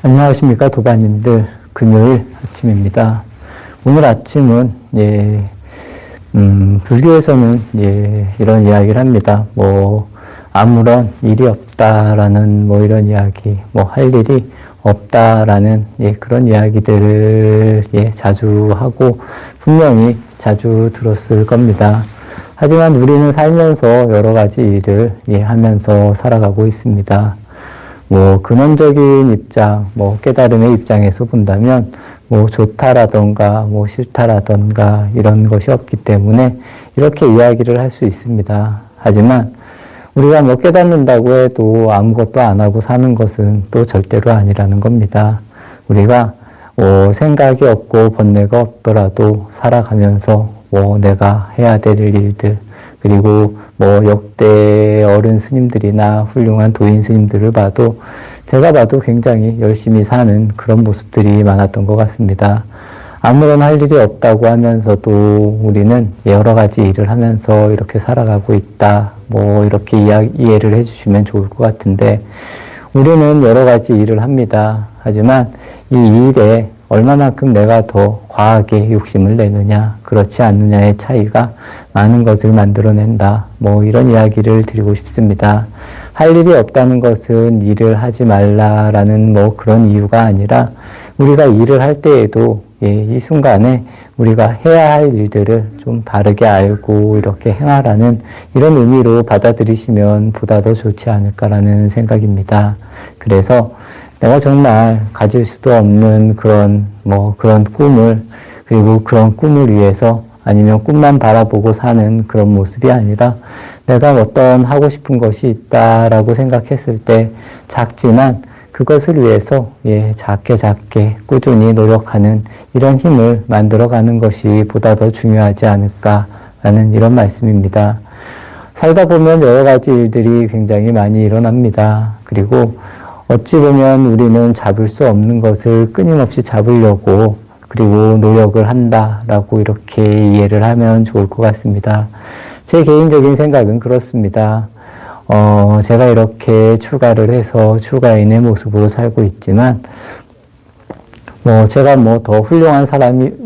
안녕하십니까 도반님들, 금요일 아침입니다. 오늘 아침은 불교에서는 이런 이야기를 합니다. 아무런 일이 없다라는 이런 이야기, 할 일이 없다라는 그런 이야기들을 자주 하고 분명히 자주 들었을 겁니다. 하지만 우리는 살면서 여러 가지 일을 하면서 살아가고 있습니다. 근원적인 입장, 깨달음의 입장에서 본다면, 좋다라던가, 싫다라던가, 이런 것이 없기 때문에, 이렇게 이야기를 할 수 있습니다. 하지만, 우리가 깨닫는다고 해도 아무것도 안 하고 사는 것은 또 절대로 아니라는 겁니다. 우리가, 생각이 없고 번뇌가 없더라도 살아가면서, 내가 해야 될 일들, 그리고 역대 어른 스님들이나 훌륭한 도인 스님들을 봐도 제가 봐도 굉장히 열심히 사는 그런 모습들이 많았던 것 같습니다. 아무런 할 일이 없다고 하면서도 우리는 여러 가지 일을 하면서 이렇게 살아가고 있다. 이렇게 이해를 해주시면 좋을 것 같은데 우리는 여러 가지 일을 합니다. 하지만 이 일에 얼마만큼 내가 더 과하게 욕심을 내느냐, 그렇지 않느냐의 차이가 많은 것을 만들어낸다. 이런 이야기를 드리고 싶습니다. 할 일이 없다는 것은 일을 하지 말라라는 그런 이유가 아니라 우리가 일을 할 때에도 이 순간에 우리가 해야 할 일들을 좀 바르게 알고 이렇게 행하라는 이런 의미로 받아들이시면 보다 더 좋지 않을까라는 생각입니다. 그래서 내가 정말 가질 수도 없는 그런 꿈을, 그리고 그런 꿈을 위해서 아니면 꿈만 바라보고 사는 그런 모습이 아니라 내가 어떤 하고 싶은 것이 있다라고 생각했을 때 작지만 그것을 위해서 작게 꾸준히 노력하는 이런 힘을 만들어가는 것이 보다 더 중요하지 않을까라는 이런 말씀입니다. 살다 보면 여러 가지 일들이 굉장히 많이 일어납니다. 그리고 어찌 보면 우리는 잡을 수 없는 것을 끊임없이 잡으려고 그리고 노력을 한다라고 이렇게 이해를 하면 좋을 것 같습니다. 제 개인적인 생각은 그렇습니다. 제가 이렇게 출가를 해서 출가인의 모습으로 살고 있지만 제가 더 훌륭한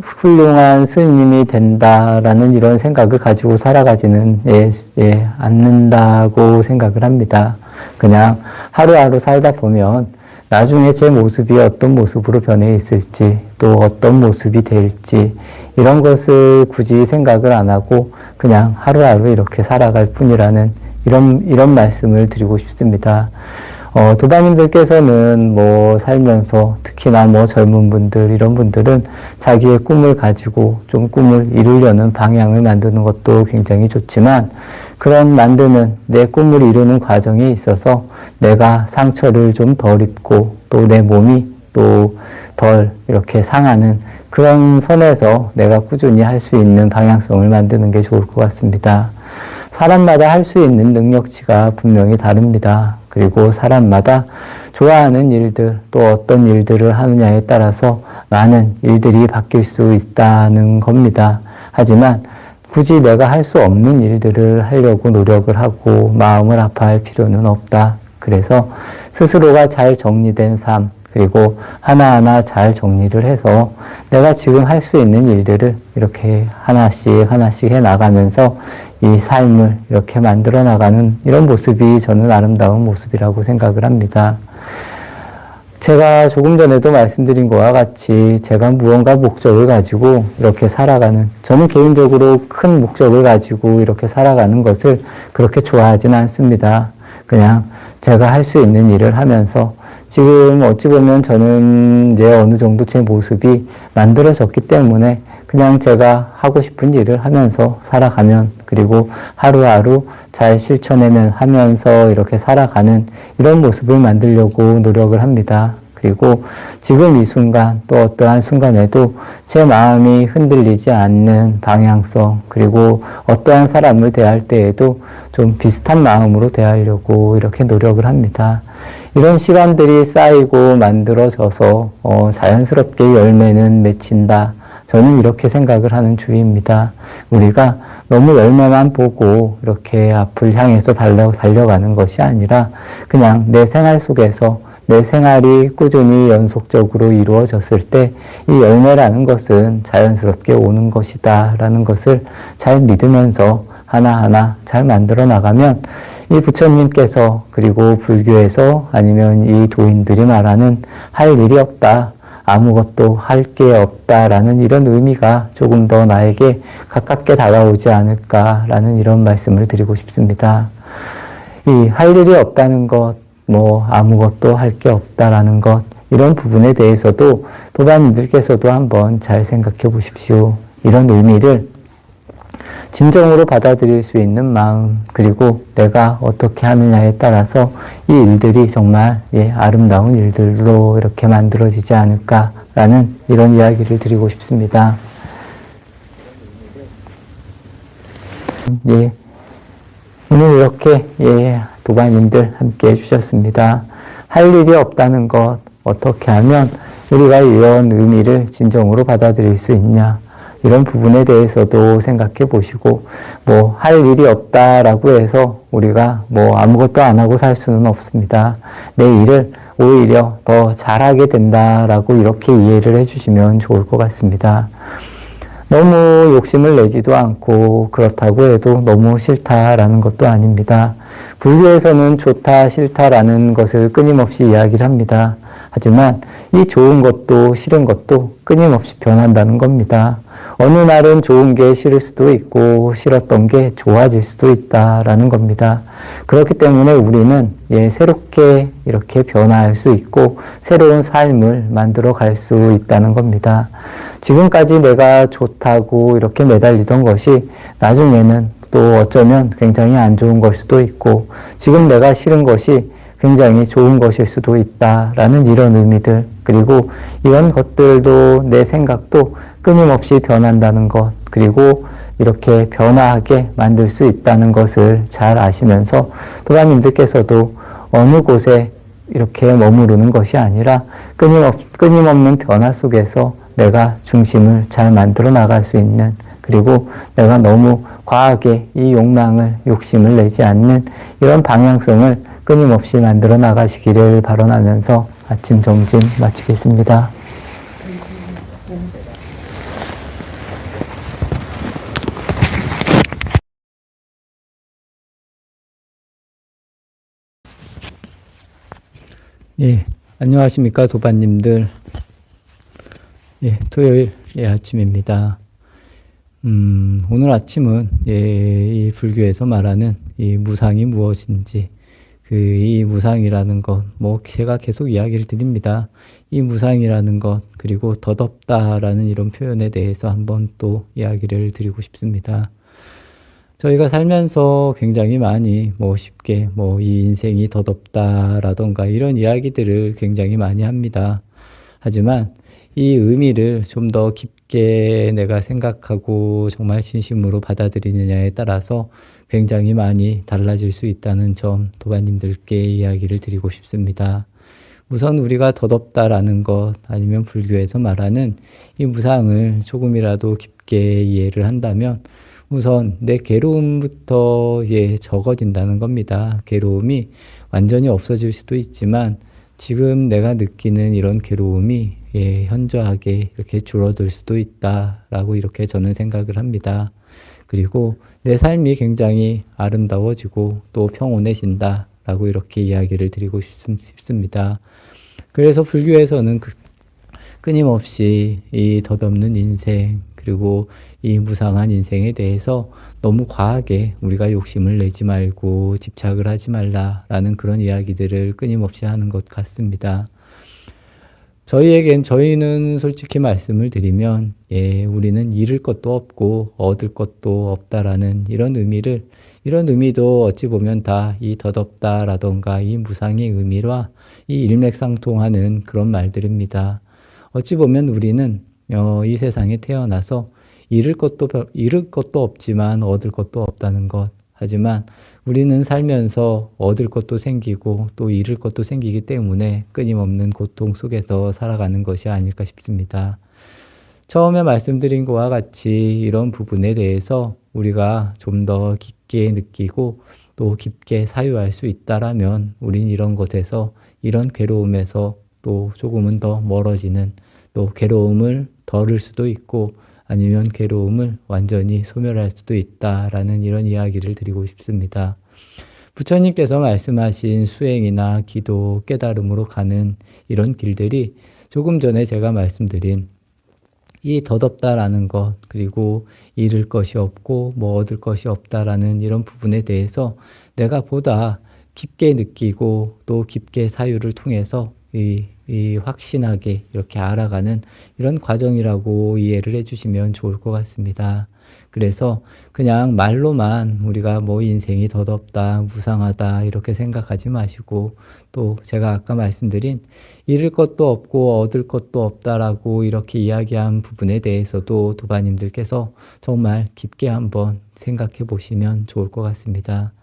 훌륭한 스님이 된다라는 이런 생각을 가지고 살아가지는 않는다고 생각을 합니다. 그냥 하루하루 살다 보면 나중에 제 모습이 어떤 모습으로 변해 있을지 또 어떤 모습이 될지 이런 것을 굳이 생각을 안 하고 그냥 하루하루 이렇게 살아갈 뿐이라는 이런 말씀을 드리고 싶습니다. 도반님들께서는 살면서 특히나 젊은 분들 이런 분들은 자기의 꿈을 가지고 좀 꿈을 이루려는 방향을 만드는 것도 굉장히 좋지만 그런 만드는 내 꿈을 이루는 과정에 있어서 내가 상처를 좀 덜 입고 또 내 몸이 또 덜 이렇게 상하는 그런 선에서 내가 꾸준히 할 수 있는 방향성을 만드는 게 좋을 것 같습니다. 사람마다 할 수 있는 능력치가 분명히 다릅니다. 그리고 사람마다 좋아하는 일들 또 어떤 일들을 하느냐에 따라서 많은 일들이 바뀔 수 있다는 겁니다. 하지만 굳이 내가 할 수 없는 일들을 하려고 노력을 하고 마음을 아파할 필요는 없다. 그래서 스스로가 잘 정리된 삶 그리고 하나하나 잘 정리를 해서 내가 지금 할 수 있는 일들을 이렇게 하나씩 해 나가면서 이 삶을 이렇게 만들어 나가는 이런 모습이 저는 아름다운 모습이라고 생각을 합니다. 제가 조금 전에도 말씀드린 것과 같이 제가 무언가 목적을 가지고 이렇게 살아가는, 저는 개인적으로 큰 목적을 가지고 이렇게 살아가는 것을 그렇게 좋아하지는 않습니다. 그냥 제가 할 수 있는 일을 하면서 지금 어찌 보면 저는 이제 어느 정도 제 모습이 만들어졌기 때문에 그냥 제가 하고 싶은 일을 하면서 살아가면 그리고 하루하루 잘 실천하면 하면서 이렇게 살아가는 이런 모습을 만들려고 노력을 합니다. 그리고 지금 이 순간 또 어떠한 순간에도 제 마음이 흔들리지 않는 방향성 그리고 어떠한 사람을 대할 때에도 좀 비슷한 마음으로 대하려고 이렇게 노력을 합니다. 이런 시간들이 쌓이고 만들어져서 자연스럽게 열매는 맺힌다. 저는 이렇게 생각을 하는 주의입니다. 우리가 너무 열매만 보고 이렇게 앞을 향해서 달려가는 것이 아니라 그냥 내 생활 속에서 내 생활이 꾸준히 연속적으로 이루어졌을 때 이 열매라는 것은 자연스럽게 오는 것이다 라는 것을 잘 믿으면서 하나하나 잘 만들어 나가면 이 부처님께서 그리고 불교에서 아니면 이 도인들이 말하는 할 일이 없다, 아무것도 할 게 없다라는 이런 의미가 조금 더 나에게 가깝게 다가오지 않을까라는 이런 말씀을 드리고 싶습니다. 이 할 일이 없다는 것, 뭐 아무것도 할 게 없다라는 것, 이런 부분에 대해서도 도반님들께서도 한번 잘 생각해 보십시오. 이런 의미를 진정으로 받아들일 수 있는 마음, 그리고 내가 어떻게 하느냐에 따라서 이 일들이 정말 아름다운 일들로 이렇게 만들어지지 않을까라는 이런 이야기를 드리고 싶습니다. 오늘 이렇게 도반님들 함께 해주셨습니다. 할 일이 없다는 것, 어떻게 하면 우리가 이런 의미를 진정으로 받아들일 수 있냐, 이런 부분에 대해서도 생각해 보시고, 뭐 할 일이 없다라고 해서 우리가 뭐 아무것도 안 하고 살 수는 없습니다. 내 일을 오히려 더 잘하게 된다라고 이렇게 이해를 해주시면 좋을 것 같습니다. 너무 욕심을 내지도 않고 그렇다고 해도 너무 싫다라는 것도 아닙니다. 불교에서는 좋다, 싫다라는 것을 끊임없이 이야기를 합니다. 하지만 이 좋은 것도 싫은 것도 끊임없이 변한다는 겁니다. 어느 날은 좋은 게 싫을 수도 있고 싫었던 게 좋아질 수도 있다라는 겁니다. 그렇기 때문에 우리는 새롭게 이렇게 변화할 수 있고 새로운 삶을 만들어 갈 수 있다는 겁니다. 지금까지 내가 좋다고 이렇게 매달리던 것이 나중에는 또 어쩌면 굉장히 안 좋은 걸 수도 있고 지금 내가 싫은 것이 굉장히 좋은 것일 수도 있다라는 이런 의미들, 그리고 이런 것들도 내 생각도 끊임없이 변한다는 것, 그리고 이렇게 변화하게 만들 수 있다는 것을 잘 아시면서 도반님들께서도 어느 곳에 이렇게 머무르는 것이 아니라 끊임없는 변화 속에서 내가 중심을 잘 만들어 나갈 수 있는, 그리고 내가 너무 과하게 이 욕심을 내지 않는 이런 방향성을 끊임없이 만들어 나가시기를 발언하면서 아침 점심 마치겠습니다. 안녕하십니까 도반님들. 토요일 아침입니다. 오늘 아침은 이 불교에서 말하는 이 무상이 무엇인지, 이 무상이라는 것, 뭐 제가 계속 이야기를 드립니다. 이 무상이라는 것, 그리고 덧없다라는 이런 표현에 대해서 한번 또 이야기를 드리고 싶습니다. 저희가 살면서 굉장히 많이 쉽게 이 인생이 덧없다라던가 이런 이야기들을 굉장히 많이 합니다. 하지만 이 의미를 좀 더 깊게 내가 생각하고 정말 진심으로 받아들이느냐에 따라서 굉장히 많이 달라질 수 있다는 점 도반님들께 이야기를 드리고 싶습니다. 우선 우리가 덧없다라는 것, 아니면 불교에서 말하는 이 무상을 조금이라도 깊게 이해를 한다면 우선 내 괴로움부터 적어진다는 겁니다. 괴로움이 완전히 없어질 수도 있지만 지금 내가 느끼는 이런 괴로움이 현저하게 이렇게 줄어들 수도 있다라고 이렇게 저는 생각을 합니다. 그리고 내 삶이 굉장히 아름다워지고 또 평온해진다라고 이렇게 이야기를 드리고 싶습니다. 그래서 불교에서는 끊임없이 이 덧없는 인생, 그리고 이 무상한 인생에 대해서 너무 과하게 우리가 욕심을 내지 말고 집착을 하지 말라라는 그런 이야기들을 끊임없이 하는 것 같습니다. 저희는 솔직히 말씀을 드리면, 우리는 잃을 것도 없고 얻을 것도 없다라는 이런 의미도 어찌 보면 다 이 덧없다라던가 이 무상의 의미와 이 일맥상통하는 그런 말들입니다. 어찌 보면 우리는 이 세상에 태어나서 잃을 것도 없지만 얻을 것도 없다는 것. 하지만 우리는 살면서 얻을 것도 생기고 또 잃을 것도 생기기 때문에 끊임없는 고통 속에서 살아가는 것이 아닐까 싶습니다. 처음에 말씀드린 것과 같이 이런 부분에 대해서 우리가 좀 더 깊게 느끼고 또 깊게 사유할 수 있다라면 우린 이런 것에서 이런 괴로움에서 또 조금은 더 멀어지는, 또 괴로움을 덜을 수도 있고 아니면 괴로움을 완전히 소멸할 수도 있다라는 이런 이야기를 드리고 싶습니다. 부처님께서 말씀하신 수행이나 기도, 깨달음으로 가는 이런 길들이 조금 전에 제가 말씀드린 이 덧없다라는 것, 그리고 잃을 것이 없고 뭐 얻을 것이 없다라는 이런 부분에 대해서 내가 보다 깊게 느끼고 또 깊게 사유를 통해서 이 확신하게 이렇게 알아가는 이런 과정이라고 이해를 해주시면 좋을 것 같습니다. 그래서 그냥 말로만 우리가 뭐 인생이 덧없다, 무상하다 이렇게 생각하지 마시고, 또 제가 아까 말씀드린 잃을 것도 없고 얻을 것도 없다라고 이렇게 이야기한 부분에 대해서도 도바님들께서 정말 깊게 한번 생각해 보시면 좋을 것 같습니다.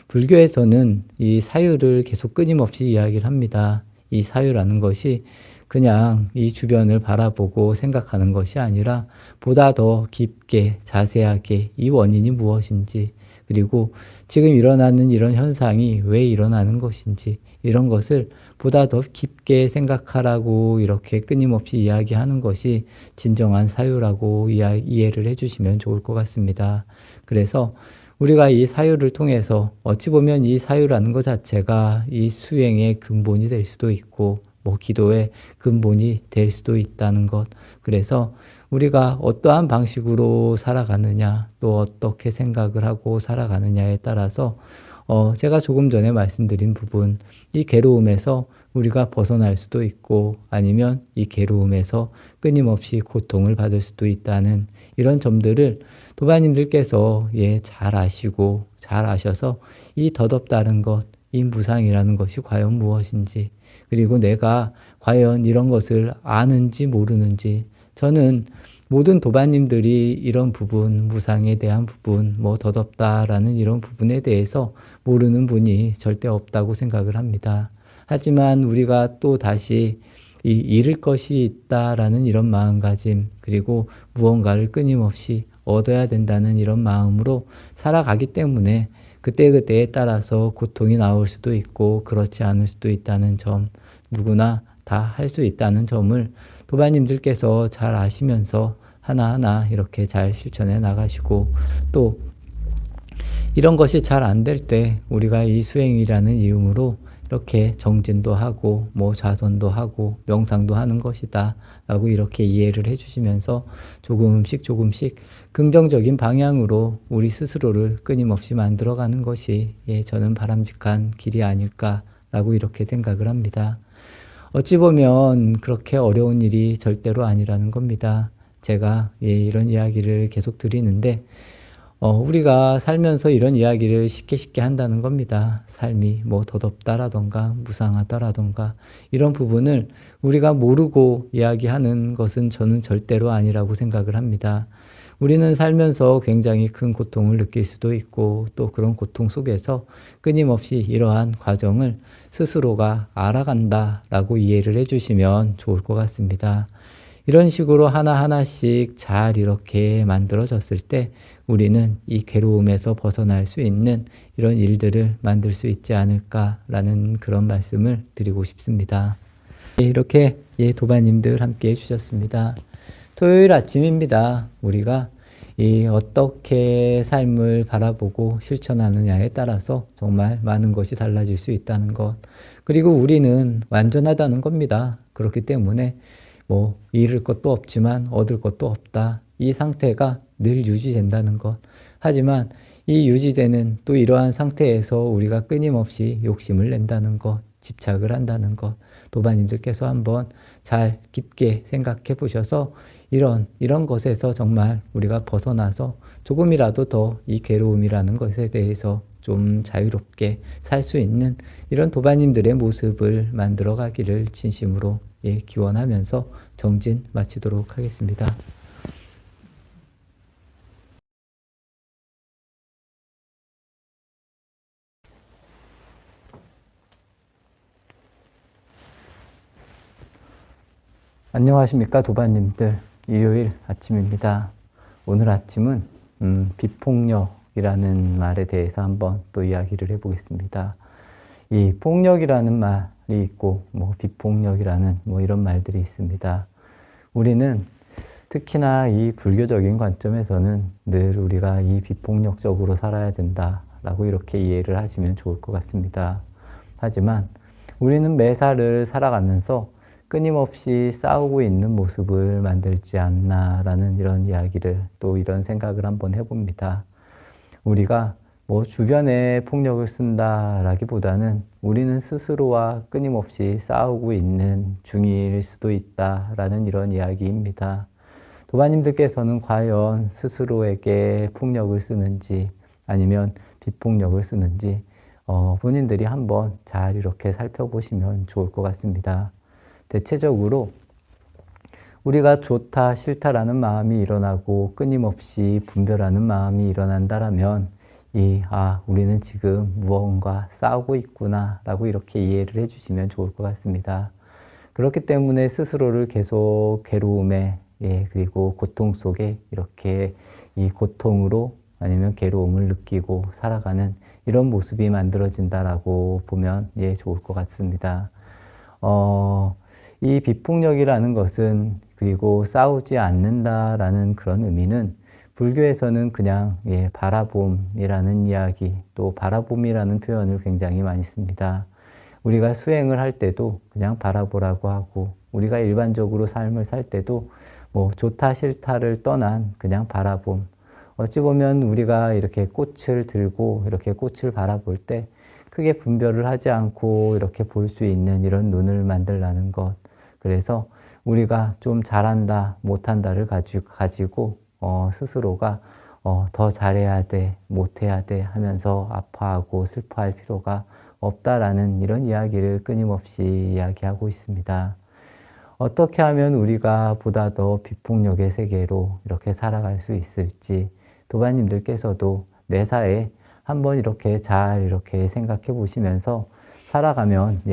불교에서는 이 사유를 계속 끊임없이 이야기를 합니다. 이 사유라는 것이 그냥 이 주변을 바라보고 생각하는 것이 아니라 보다 더 깊게 자세하게 이 원인이 무엇인지, 그리고 지금 일어나는 이런 현상이 왜 일어나는 것인지, 이런 것을 보다 더 깊게 생각하라고 이렇게 끊임없이 이야기하는 것이 진정한 사유라고 이해를 해주시면 좋을 것 같습니다. 그래서 우리가 이 사유를 통해서 어찌 보면 이 사유라는 것 자체가 이 수행의 근본이 될 수도 있고 뭐 기도의 근본이 될 수도 있다는 것. 그래서 우리가 어떠한 방식으로 살아가느냐, 또 어떻게 생각을 하고 살아가느냐에 따라서 제가 조금 전에 말씀드린 부분, 이 괴로움에서 우리가 벗어날 수도 있고 아니면 이 괴로움에서 끊임없이 고통을 받을 수도 있다는 이런 점들을 도바님들께서 잘 아시고 잘 아셔서 이 덧없다는 것, 이 무상이라는 것이 과연 무엇인지, 그리고 내가 과연 이런 것을 아는지 모르는지, 저는 모든 도반님들이 이런 부분, 무상에 대한 부분, 뭐 덧없다라는 이런 부분에 대해서 모르는 분이 절대 없다고 생각을 합니다. 하지만 우리가 또 다시 이 잃을 것이 있다라는 이런 마음가짐, 그리고 무언가를 끊임없이 얻어야 된다는 이런 마음으로 살아가기 때문에 그때그때에 따라서 고통이 나올 수도 있고 그렇지 않을 수도 있다는 점, 누구나 다 할 수 있다는 점을 도바님들께서 잘 아시면서 하나하나 이렇게 잘 실천해 나가시고, 또 이런 것이 잘 안 될 때 우리가 이 수행이라는 이름으로 이렇게 정진도 하고 뭐 좌선도 하고 명상도 하는 것이다 라고 이렇게 이해를 해주시면서 조금씩 긍정적인 방향으로 우리 스스로를 끊임없이 만들어가는 것이 저는 바람직한 길이 아닐까라고 이렇게 생각을 합니다. 어찌 보면 그렇게 어려운 일이 절대로 아니라는 겁니다. 제가 이런 이야기를 계속 드리는데 우리가 살면서 이런 이야기를 쉽게 한다는 겁니다. 삶이 뭐 덧없다라던가 무상하다라던가 이런 부분을 우리가 모르고 이야기하는 것은 저는 절대로 아니라고 생각을 합니다. 우리는 살면서 굉장히 큰 고통을 느낄 수도 있고 또 그런 고통 속에서 끊임없이 이러한 과정을 스스로가 알아간다라고 이해를 해주시면 좋을 것 같습니다. 이런 식으로 하나하나씩 잘 이렇게 만들어졌을 때 우리는 이 괴로움에서 벗어날 수 있는 이런 일들을 만들 수 있지 않을까라는 그런 말씀을 드리고 싶습니다. 이렇게 도바님들 함께 해주셨습니다. 토요일 아침입니다. 우리가 어떻게 삶을 바라보고 실천하느냐에 따라서 정말 많은 것이 달라질 수 있다는 것. 그리고 우리는 완전하다는 겁니다. 그렇기 때문에 뭐 잃을 것도 없지만 얻을 것도 없다. 이 상태가 늘 유지된다는 것. 하지만 이 유지되는 또 이러한 상태에서 우리가 끊임없이 욕심을 낸다는 것, 집착을 한다는 것. 도바님들께서 한번 잘 깊게 생각해 보셔서 이런 것에서 정말 우리가 벗어나서 조금이라도 더 이 괴로움이라는 것에 대해서 좀 자유롭게 살 수 있는 이런 도바님들의 모습을 만들어 가기를 진심으로 기원하면서 정진 마치도록 하겠습니다. 안녕하십니까 도바님들. 일요일 아침입니다. 오늘 아침은 비폭력이라는 말에 대해서 한번 또 이야기를 해보겠습니다. 이 폭력이라는 말, 있고 뭐 비폭력이라는 뭐 이런 말들이 있습니다. 우리는 특히나 이 불교적인 관점에서는 늘 우리가 이 비폭력적으로 살아야 된다라고 이렇게 이해를 하시면 좋을 것 같습니다. 하지만 우리는 매사를 살아가면서 끊임없이 싸우고 있는 모습을 만들지 않나라는 이런 이야기를 또 이런 생각을 한번 해봅니다. 우리가 뭐 주변에 폭력을 쓴다라기보다는 우리는 스스로와 끊임없이 싸우고 있는 중일 수도 있다라는 이런 이야기입니다. 도마님들께서는 과연 스스로에게 폭력을 쓰는지 아니면 비폭력을 쓰는지 본인들이 한번 잘 이렇게 살펴보시면 좋을 것 같습니다. 대체적으로 우리가 좋다 싫다라는 마음이 일어나고 끊임없이 분별하는 마음이 일어난다라면 우리는 지금 무언가 싸우고 있구나 라고 이렇게 이해를 해주시면 좋을 것 같습니다. 그렇기 때문에 스스로를 계속 괴로움에 그리고 고통 속에 이렇게 이 고통으로 아니면 괴로움을 느끼고 살아가는 이런 모습이 만들어진다라고 보면 좋을 것 같습니다. 이 비폭력이라는 것은 그리고 싸우지 않는다라는 그런 의미는 불교에서는 그냥 바라봄이라는 이야기 또 바라봄이라는 표현을 굉장히 많이 씁니다. 우리가 수행을 할 때도 그냥 바라보라고 하고 우리가 일반적으로 삶을 살 때도 뭐 좋다 싫다를 떠난 그냥 바라봄. 어찌 보면 우리가 이렇게 꽃을 들고 이렇게 꽃을 바라볼 때 크게 분별을 하지 않고 이렇게 볼 수 있는 이런 눈을 만들라는 것. 그래서 우리가 좀 잘한다 못한다를 가지고 스스로가 더 잘해야 돼 못해야 돼 하면서 아파하고 슬퍼할 필요가 없다라는 이런 이야기를 끊임없이 이야기하고 있습니다. 어떻게 하면 우리가 보다 더 비폭력의 세계로 이렇게 살아갈 수 있을지 도반님들께서도 매사에 한번 이렇게 잘 이렇게 생각해 보시면서 살아가면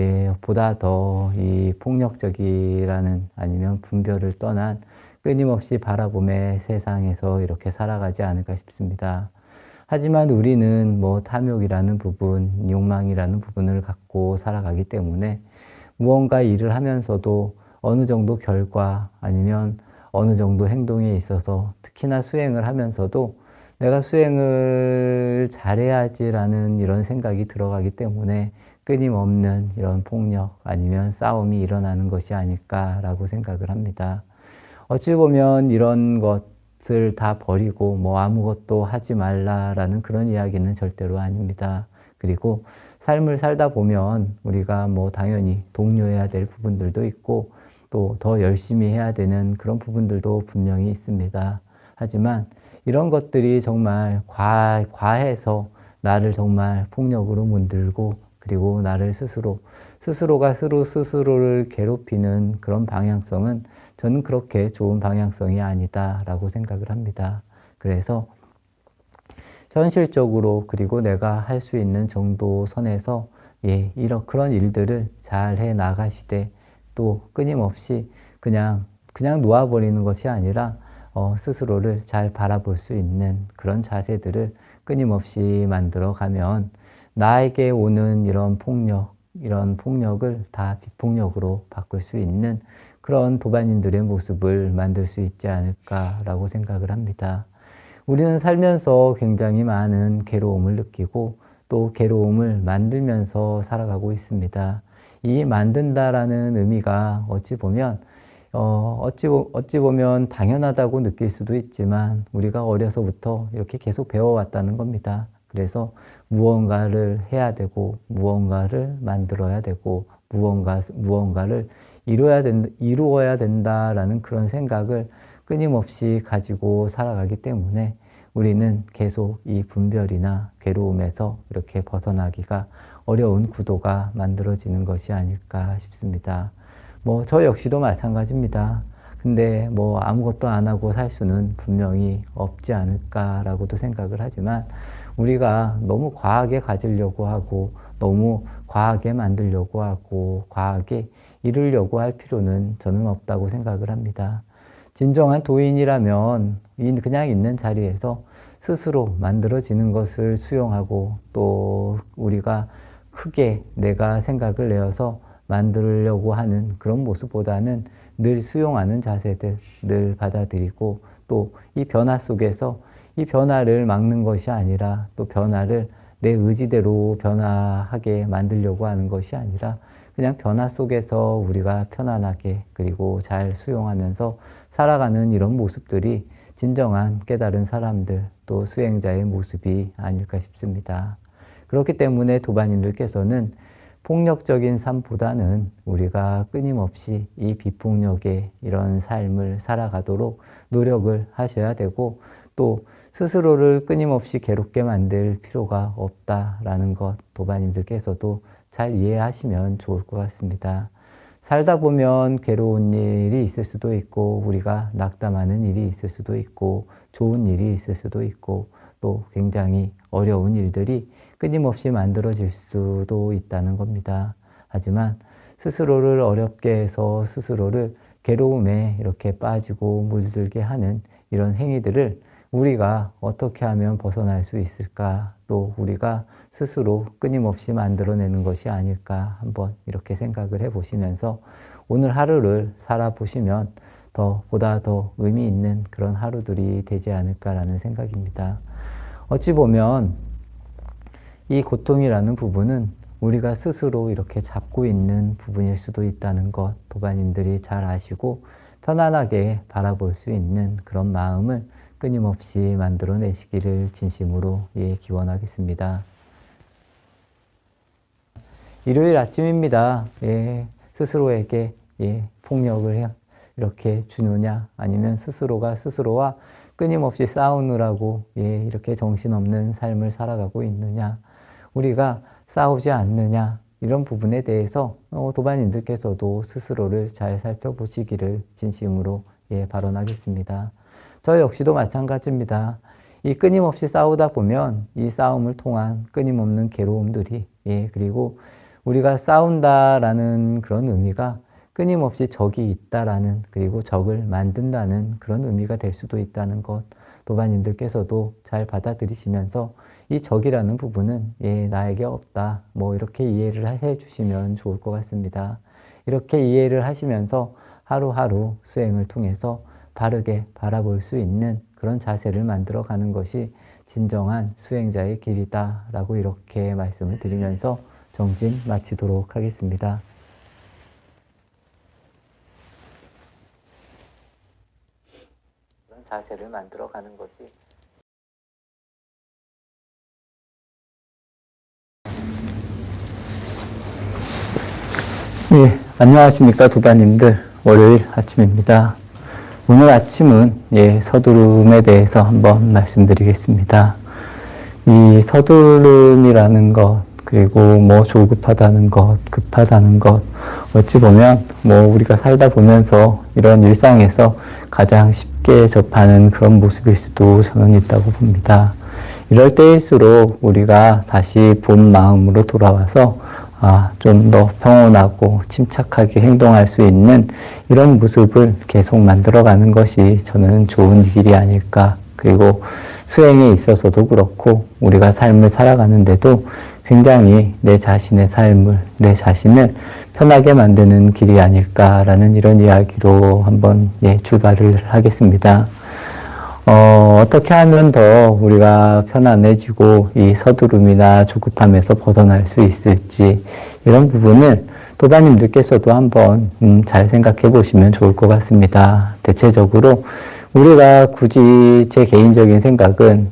보다 더 이 폭력적이라는 아니면 분별을 떠난 끊임없이 바라봄의 세상에서 이렇게 살아가지 않을까 싶습니다. 하지만 우리는 뭐 탐욕이라는 부분, 욕망이라는 부분을 갖고 살아가기 때문에 무언가 일을 하면서도 어느 정도 결과 아니면 어느 정도 행동에 있어서 특히나 수행을 하면서도 내가 수행을 잘해야지라는 이런 생각이 들어가기 때문에 끊임없는 이런 폭력 아니면 싸움이 일어나는 것이 아닐까라고 생각을 합니다. 어찌 보면 이런 것을 다 버리고 뭐 아무것도 하지 말라라는 그런 이야기는 절대로 아닙니다. 그리고 삶을 살다 보면 우리가 뭐 당연히 독려해야 될 부분들도 있고 또 더 열심히 해야 되는 그런 부분들도 분명히 있습니다. 하지만 이런 것들이 정말 과해서 나를 정말 폭력으로 문들고 그리고 나를 스스로가 스스로를 괴롭히는 그런 방향성은 저는 그렇게 좋은 방향성이 아니다라고 생각을 합니다. 그래서 현실적으로 그리고 내가 할 수 있는 정도 선에서 그런 일들을 잘 해 나가시되 또 끊임없이 그냥 놓아버리는 것이 아니라 스스로를 잘 바라볼 수 있는 그런 자세들을 끊임없이 만들어 가면 나에게 오는 이런 폭력을 다 비폭력으로 바꿀 수 있는 그런 도반인들의 모습을 만들 수 있지 않을까라고 생각을 합니다. 우리는 살면서 굉장히 많은 괴로움을 느끼고 또 괴로움을 만들면서 살아가고 있습니다. 이 만든다라는 의미가 어찌 보면 당연하다고 느낄 수도 있지만 우리가 어려서부터 이렇게 계속 배워왔다는 겁니다. 그래서 무언가를 해야 되고 무언가를 만들어야 되고 무언가를 이루어야 된다라는 그런 생각을 끊임없이 가지고 살아가기 때문에 우리는 계속 이 분별이나 괴로움에서 이렇게 벗어나기가 어려운 구도가 만들어지는 것이 아닐까 싶습니다. 뭐 저 역시도 마찬가지입니다. 근데 뭐 아무것도 안 하고 살 수는 분명히 없지 않을까라고도 생각을 하지만 우리가 너무 과하게 가지려고 하고 너무 과하게 만들려고 하고 과하게 이루려고 할 필요는 저는 없다고 생각을 합니다. 진정한 도인이라면 그냥 있는 자리에서 스스로 만들어지는 것을 수용하고 또 우리가 크게 내가 생각을 내어서 만들려고 하는 그런 모습보다는 늘 수용하는 자세들, 늘 받아들이고 또 이 변화 속에서 이 변화를 막는 것이 아니라 또 변화를 내 의지대로 변화하게 만들려고 하는 것이 아니라 그냥 변화 속에서 우리가 편안하게 그리고 잘 수용하면서 살아가는 이런 모습들이 진정한 깨달은 사람들 또 수행자의 모습이 아닐까 싶습니다. 그렇기 때문에 도반님들께서는 폭력적인 삶보다는 우리가 끊임없이 이 비폭력의 이런 삶을 살아가도록 노력을 하셔야 되고 또 스스로를 끊임없이 괴롭게 만들 필요가 없다라는 것 도반님들께서도 잘 이해하시면 좋을 것 같습니다. 살다 보면 괴로운 일이 있을 수도 있고 우리가 낙담하는 일이 있을 수도 있고 좋은 일이 있을 수도 있고 또 굉장히 어려운 일들이 끊임없이 만들어질 수도 있다는 겁니다. 하지만 스스로를 어렵게 해서 스스로를 괴로움에 이렇게 빠지고 물들게 하는 이런 행위들을 우리가 어떻게 하면 벗어날 수 있을까? 또 우리가 스스로 끊임없이 만들어내는 것이 아닐까? 한번 이렇게 생각을 해보시면서 오늘 하루를 살아보시면 보다 더 의미 있는 그런 하루들이 되지 않을까라는 생각입니다. 어찌 보면 이 고통이라는 부분은 우리가 스스로 이렇게 잡고 있는 부분일 수도 있다는 것 도반님들이 잘 아시고 편안하게 바라볼 수 있는 그런 마음을 끊임없이 만들어내시기를 진심으로 기원하겠습니다. 일요일 아침입니다. 스스로에게 폭력을 이렇게 주느냐 아니면 스스로가 스스로와 끊임없이 싸우느라고 이렇게 정신없는 삶을 살아가고 있느냐 우리가 싸우지 않느냐 이런 부분에 대해서 도반님들께서도 스스로를 잘 살펴보시기를 진심으로 발언하겠습니다. 저 역시도 마찬가지입니다. 이 끊임없이 싸우다 보면 이 싸움을 통한 끊임없는 괴로움들이 그리고 우리가 싸운다라는 그런 의미가 끊임없이 적이 있다라는 그리고 적을 만든다는 그런 의미가 될 수도 있다는 것 도반님들께서도 잘 받아들이시면서 이 적이라는 부분은 나에게 없다 뭐 이렇게 이해를 해 주시면 좋을 것 같습니다. 이렇게 이해를 하시면서 하루하루 수행을 통해서 바르게 바라볼 수 있는 그런 자세를 만들어가는 것이 진정한 수행자의 길이다 라고 이렇게 말씀을 드리면서 정진 마치도록 하겠습니다. 그런 자세를 만들어가는 것이 안녕하십니까 도반님들 월요일 아침입니다. 오늘 아침은 서두름에 대해서 한번 말씀드리겠습니다. 이 서두름이라는 것 그리고 뭐 조급하다는 것, 급하다는 것 어찌 보면 우리가 살다 보면서 이런 일상에서 가장 쉽게 접하는 그런 모습일 수도 저는 있다고 봅니다. 이럴 때일수록 우리가 다시 본 마음으로 돌아와서 좀 더 평온하고 침착하게 행동할 수 있는 이런 모습을 계속 만들어가는 것이 저는 좋은 길이 아닐까. 그리고 수행에 있어서도 그렇고 우리가 삶을 살아가는데도 굉장히 내 자신의 삶을, 내 자신을 편하게 만드는 길이 아닐까라는 이런 이야기로 한번 출발을 하겠습니다. 어떻게 하면 더 우리가 편안해지고 이 서두름이나 조급함에서 벗어날 수 있을지 이런 부분을 도반님들께서도 한번 잘 생각해 보시면 좋을 것 같습니다. 대체적으로 우리가 굳이 제 개인적인 생각은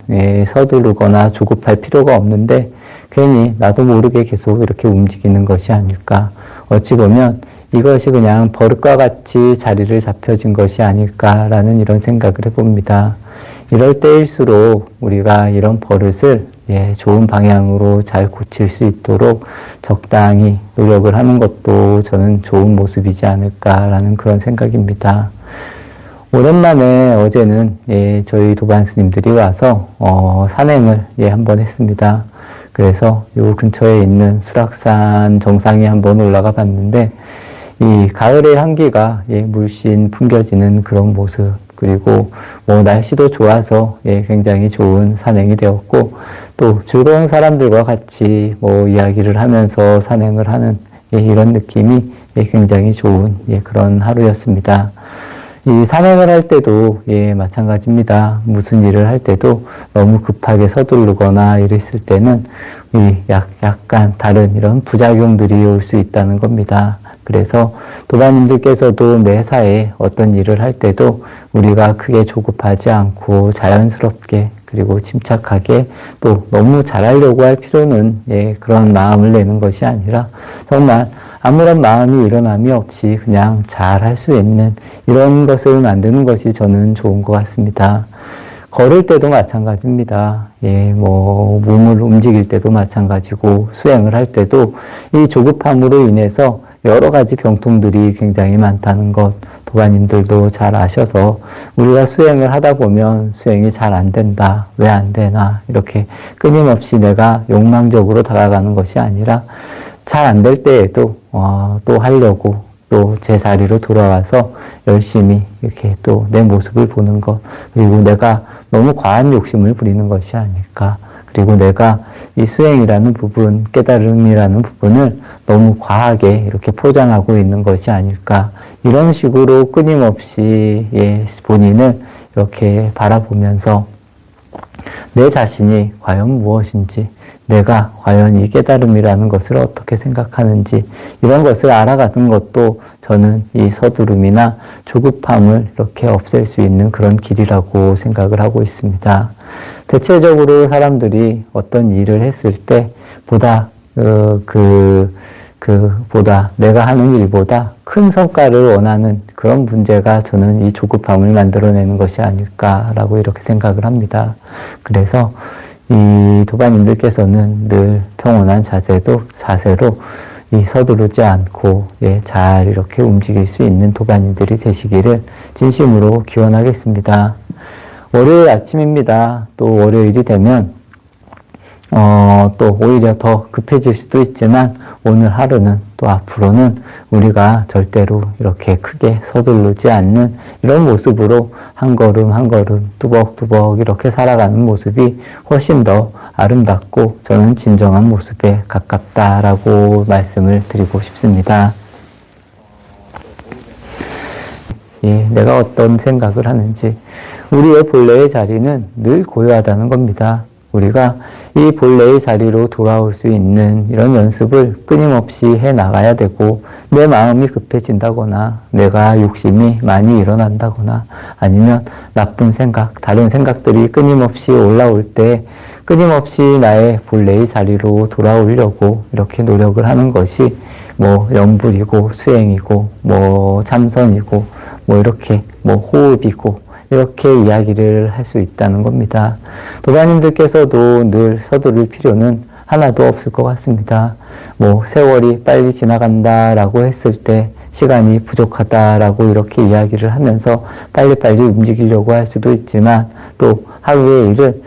서두르거나 조급할 필요가 없는데 괜히 나도 모르게 계속 이렇게 움직이는 것이 아닐까. 어찌 보면 이것이 그냥 버릇과 같이 자리를 잡혀진 것이 아닐까라는 이런 생각을 해봅니다. 이럴 때일수록 우리가 이런 버릇을 좋은 방향으로 잘 고칠 수 있도록 적당히 노력을 하는 것도 저는 좋은 모습이지 않을까라는 그런 생각입니다. 오랜만에 어제는 저희 도반 스님들이 와서 산행을 한번 했습니다. 그래서 요 근처에 있는 수락산 정상에 한번 올라가 봤는데 이 가을의 향기가 물씬 풍겨지는 그런 모습 그리고 날씨도 좋아서 굉장히 좋은 산행이 되었고 또 즐거운 사람들과 같이 이야기를 하면서 산행을 하는 이런 느낌이 굉장히 좋은 그런 하루였습니다. 이 산행을 할 때도 마찬가지입니다. 무슨 일을 할 때도 너무 급하게 서두르거나 이랬을 때는 약간 다른 이런 부작용들이 올 수 있다는 겁니다. 그래서 도반님들께서도 매사에 어떤 일을 할 때도 우리가 크게 조급하지 않고 자연스럽게 그리고 침착하게 또 너무 잘하려고 할 필요는 그런 마음을 내는 것이 아니라 정말 아무런 마음이 일어남이 없이 그냥 잘 할 수 있는 이런 것을 만드는 것이 저는 좋은 것 같습니다. 걸을 때도 마찬가지입니다. 몸을 움직일 때도 마찬가지고 수행을 할 때도 이 조급함으로 인해서 여러 가지 병통들이 굉장히 많다는 것 도반님들도 잘 아셔서 우리가 수행을 하다 보면 수행이 잘 안 된다. 왜 안 되나 이렇게 끊임없이 내가 욕망적으로 다가가는 것이 아니라 잘 안 될 때에도 또 하려고 또 제 자리로 돌아와서 열심히 이렇게 또 내 모습을 보는 것 그리고 내가 너무 과한 욕심을 부리는 것이 아닐까 그리고 내가 이 수행이라는 부분, 깨달음이라는 부분을 너무 과하게 이렇게 포장하고 있는 것이 아닐까. 이런 식으로 끊임없이 본인을 이렇게 바라보면서 내 자신이 과연 무엇인지, 내가 과연 이 깨달음이라는 것을 어떻게 생각하는지, 이런 것을 알아가는 것도 저는 이 서두름이나 조급함을 이렇게 없앨 수 있는 그런 길이라고 생각을 하고 있습니다. 대체적으로 사람들이 어떤 일을 했을 때 보다 내가 하는 일보다 큰 성과를 원하는 그런 문제가 저는 이 조급함을 만들어내는 것이 아닐까라고 이렇게 생각을 합니다. 그래서 이 도반님들께서는 늘 평온한 자세로 이 서두르지 않고 잘 이렇게 움직일 수 있는 도반님들이 되시기를 진심으로 기원하겠습니다. 월요일 아침입니다. 또 월요일이 되면 또 오히려 더 급해질 수도 있지만 오늘 하루는 또 앞으로는 우리가 절대로 이렇게 크게 서두르지 않는 이런 모습으로 한 걸음 한 걸음 뚜벅뚜벅 이렇게 살아가는 모습이 훨씬 더 아름답고 저는 진정한 모습에 가깝다라고 말씀을 드리고 싶습니다. 내가 어떤 생각을 하는지 우리의 본래의 자리는 늘 고요하다는 겁니다. 우리가 이 본래의 자리로 돌아올 수 있는 이런 연습을 끊임없이 해 나가야 되고 내 마음이 급해진다거나 내가 욕심이 많이 일어난다거나 아니면 나쁜 생각, 다른 생각들이 끊임없이 올라올 때 끊임없이 나의 본래의 자리로 돌아오려고 이렇게 노력을 하는 것이 염불이고 수행이고 참선이고 이렇게 호흡이고 이렇게 이야기를 할 수 있다는 겁니다. 도반님들께서도 늘 서두를 필요는 하나도 없을 것 같습니다. 세월이 빨리 지나간다라고 했을 때 시간이 부족하다라고 이렇게 이야기를 하면서 빨리빨리 움직이려고 할 수도 있지만 또 하루의 일을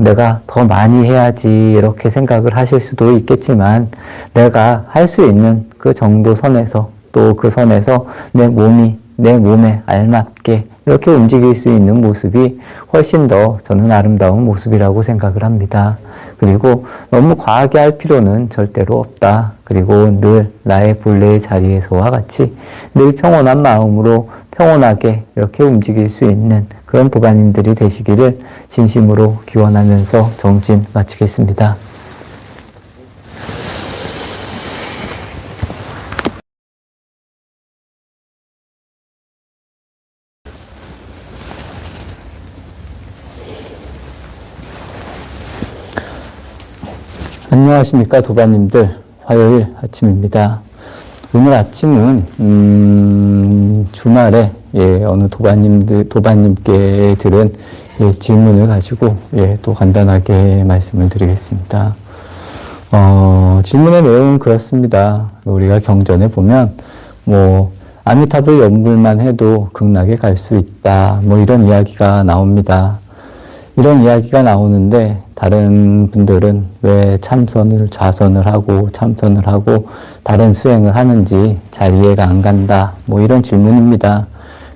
내가 더 많이 해야지 이렇게 생각을 하실 수도 있겠지만 내가 할 수 있는 그 정도 선에서 또 그 선에서 내 몸에 알맞게 이렇게 움직일 수 있는 모습이 훨씬 더 저는 아름다운 모습이라고 생각을 합니다. 그리고 너무 과하게 할 필요는 절대로 없다. 그리고 늘 나의 본래의 자리에서와 같이 늘 평온한 마음으로 평온하게 이렇게 움직일 수 있는 그런 도반님들이 되시기를 진심으로 기원하면서 정진 마치겠습니다. 안녕하십니까 도반님들, 화요일 아침입니다. 오늘 아침은 주말에 어느 도반님께 들은 질문을 가지고 또 간단하게 말씀을 드리겠습니다. 질문의 내용은 그렇습니다. 우리가 경전에 보면 아미타불 연불만 해도 극락에 갈 수 있다 이런 이야기가 나옵니다. 이런 이야기가 나오는데 다른 분들은 왜 좌선을 하고 참선을 하고 다른 수행을 하는지 잘 이해가 안 간다 이런 질문입니다.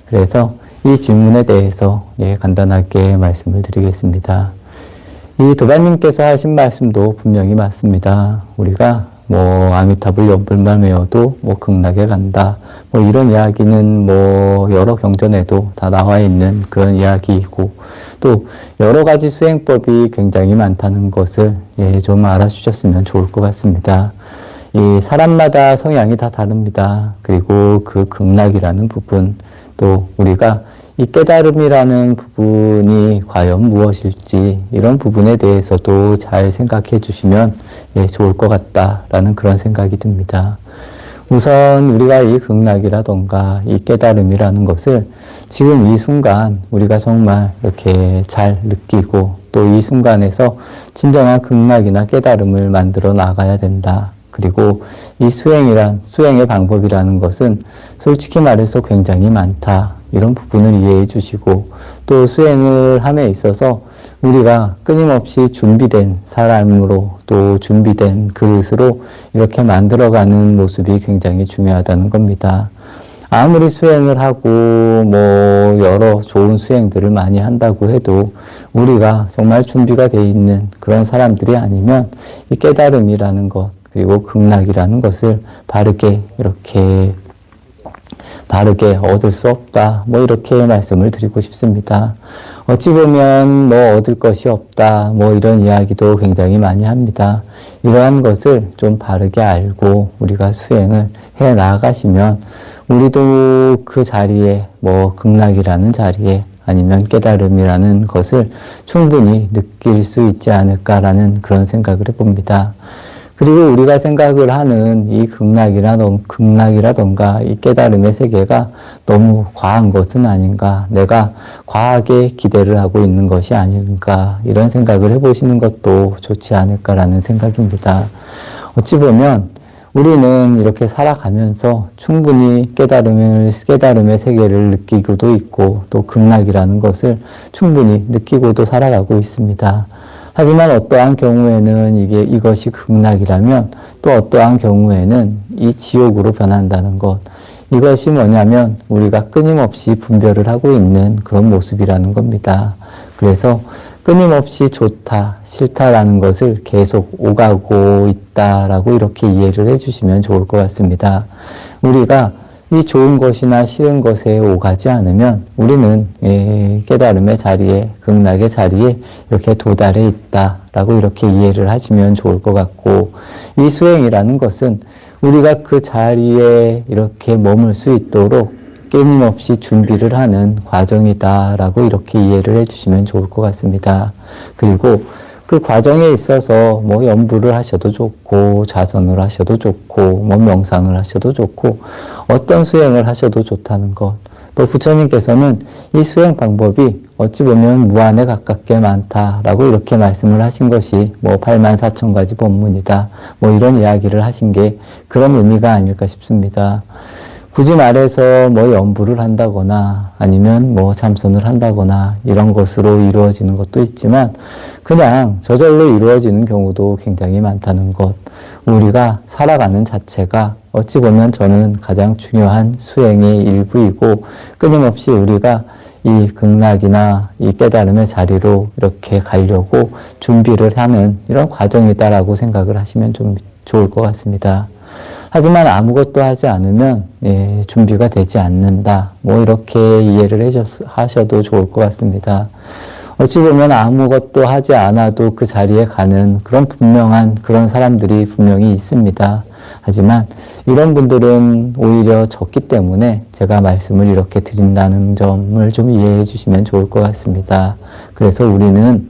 그래서 이 질문에 대해서 간단하게 말씀을 드리겠습니다. 이 도반님께서 하신 말씀도 분명히 맞습니다. 우리가 뭐 아미타불 연불만 외워도 뭐 극락에 간다. 뭐 이런 이야기는 뭐 여러 경전에도 다 나와 있는 그런 이야기이고, 또 여러 가지 수행법이 굉장히 많다는 것을 좀 알아주셨으면 좋을 것 같습니다. 이 사람마다 성향이 다 다릅니다. 그리고 그 극락이라는 부분, 또 우리가 이 깨달음이라는 부분이 과연 무엇일지, 이런 부분에 대해서도 잘 생각해 주시면 좋을 것 같다라는 그런 생각이 듭니다. 우선 우리가 이 극락이라던가 이 깨달음이라는 것을 지금 이 순간 우리가 정말 이렇게 잘 느끼고, 또 이 순간에서 진정한 극락이나 깨달음을 만들어 나가야 된다. 그리고 이 수행의 방법이라는 것은 솔직히 말해서 굉장히 많다. 이런 부분을 이해해 주시고, 또 수행을 함에 있어서 우리가 끊임없이 준비된 사람으로, 또 준비된 그릇으로 이렇게 만들어가는 모습이 굉장히 중요하다는 겁니다. 아무리 수행을 하고 뭐 여러 좋은 수행들을 많이 한다고 해도 우리가 정말 준비가 돼 있는 그런 사람들이 아니면 이 깨달음이라는 것, 그리고 극락이라는 것을 바르게 얻을 수 없다. 뭐 이렇게 말씀을 드리고 싶습니다. 어찌 보면 뭐 얻을 것이 없다. 뭐 이런 이야기도 굉장히 많이 합니다. 이러한 것을 좀 바르게 알고 우리가 수행을 해 나가시면 우리도 그 자리에 뭐 극락이라는 자리에 아니면 깨달음이라는 것을 충분히 느낄 수 있지 않을까라는 그런 생각을 해봅니다. 그리고 우리가 생각을 하는 이 극락이라던가 이 깨달음의 세계가 너무 과한 것은 아닌가, 내가 과하게 기대를 하고 있는 것이 아닌가, 이런 생각을 해보시는 것도 좋지 않을까라는 생각입니다. 어찌 보면 우리는 이렇게 살아가면서 충분히 깨달음의 세계를 느끼고도 있고, 또 극락이라는 것을 충분히 느끼고도 살아가고 있습니다. 하지만 어떠한 경우에는 이것이 극락이라면, 또 어떠한 경우에는 이 지옥으로 변한다는 것. 이것이 뭐냐면 우리가 끊임없이 분별을 하고 있는 그런 모습이라는 겁니다. 그래서 끊임없이 좋다, 싫다라는 것을 계속 오가고 있다라고 이렇게 이해를 해주시면 좋을 것 같습니다. 우리가 이 좋은 것이나 싫은 것에 오가지 않으면 우리는 깨달음의 자리에, 극락의 자리에 이렇게 도달해 있다라고 이렇게 이해를 하시면 좋을 것 같고, 이 수행이라는 것은 우리가 그 자리에 이렇게 머물 수 있도록 끊임없이 준비를 하는 과정이다라고 이렇게 이해를 해주시면 좋을 것 같습니다. 그리고 그 과정에 있어서 뭐 연부를 하셔도 좋고, 좌선을 하셔도 좋고, 뭐 명상을 하셔도 좋고, 어떤 수행을 하셔도 좋다는 것. 또 부처님께서는 이 수행 방법이 어찌 보면 무한에 가깝게 많다라고 이렇게 말씀을 하신 것이 뭐 84,000가지 법문이다. 뭐 이런 이야기를 하신 게 그런 의미가 아닐까 싶습니다. 굳이 말해서 뭐 연부를 한다거나 아니면 뭐 참선을 한다거나 이런 것으로 이루어지는 것도 있지만, 그냥 저절로 이루어지는 경우도 굉장히 많다는 것. 우리가 살아가는 자체가 어찌 보면 저는 가장 중요한 수행의 일부이고, 끊임없이 우리가 이 극락이나 이 깨달음의 자리로 이렇게 가려고 준비를 하는 이런 과정이다라고 생각을 하시면 좀 좋을 것 같습니다. 하지만 아무것도 하지 않으면 준비가 되지 않는다. 뭐 이렇게 이해를 하셔도 좋을 것 같습니다. 어찌 보면 아무것도 하지 않아도 그 자리에 가는 그런 분명한 그런 사람들이 분명히 있습니다. 하지만 이런 분들은 오히려 적기 때문에 제가 말씀을 이렇게 드린다는 점을 좀 이해해 주시면 좋을 것 같습니다. 그래서 우리는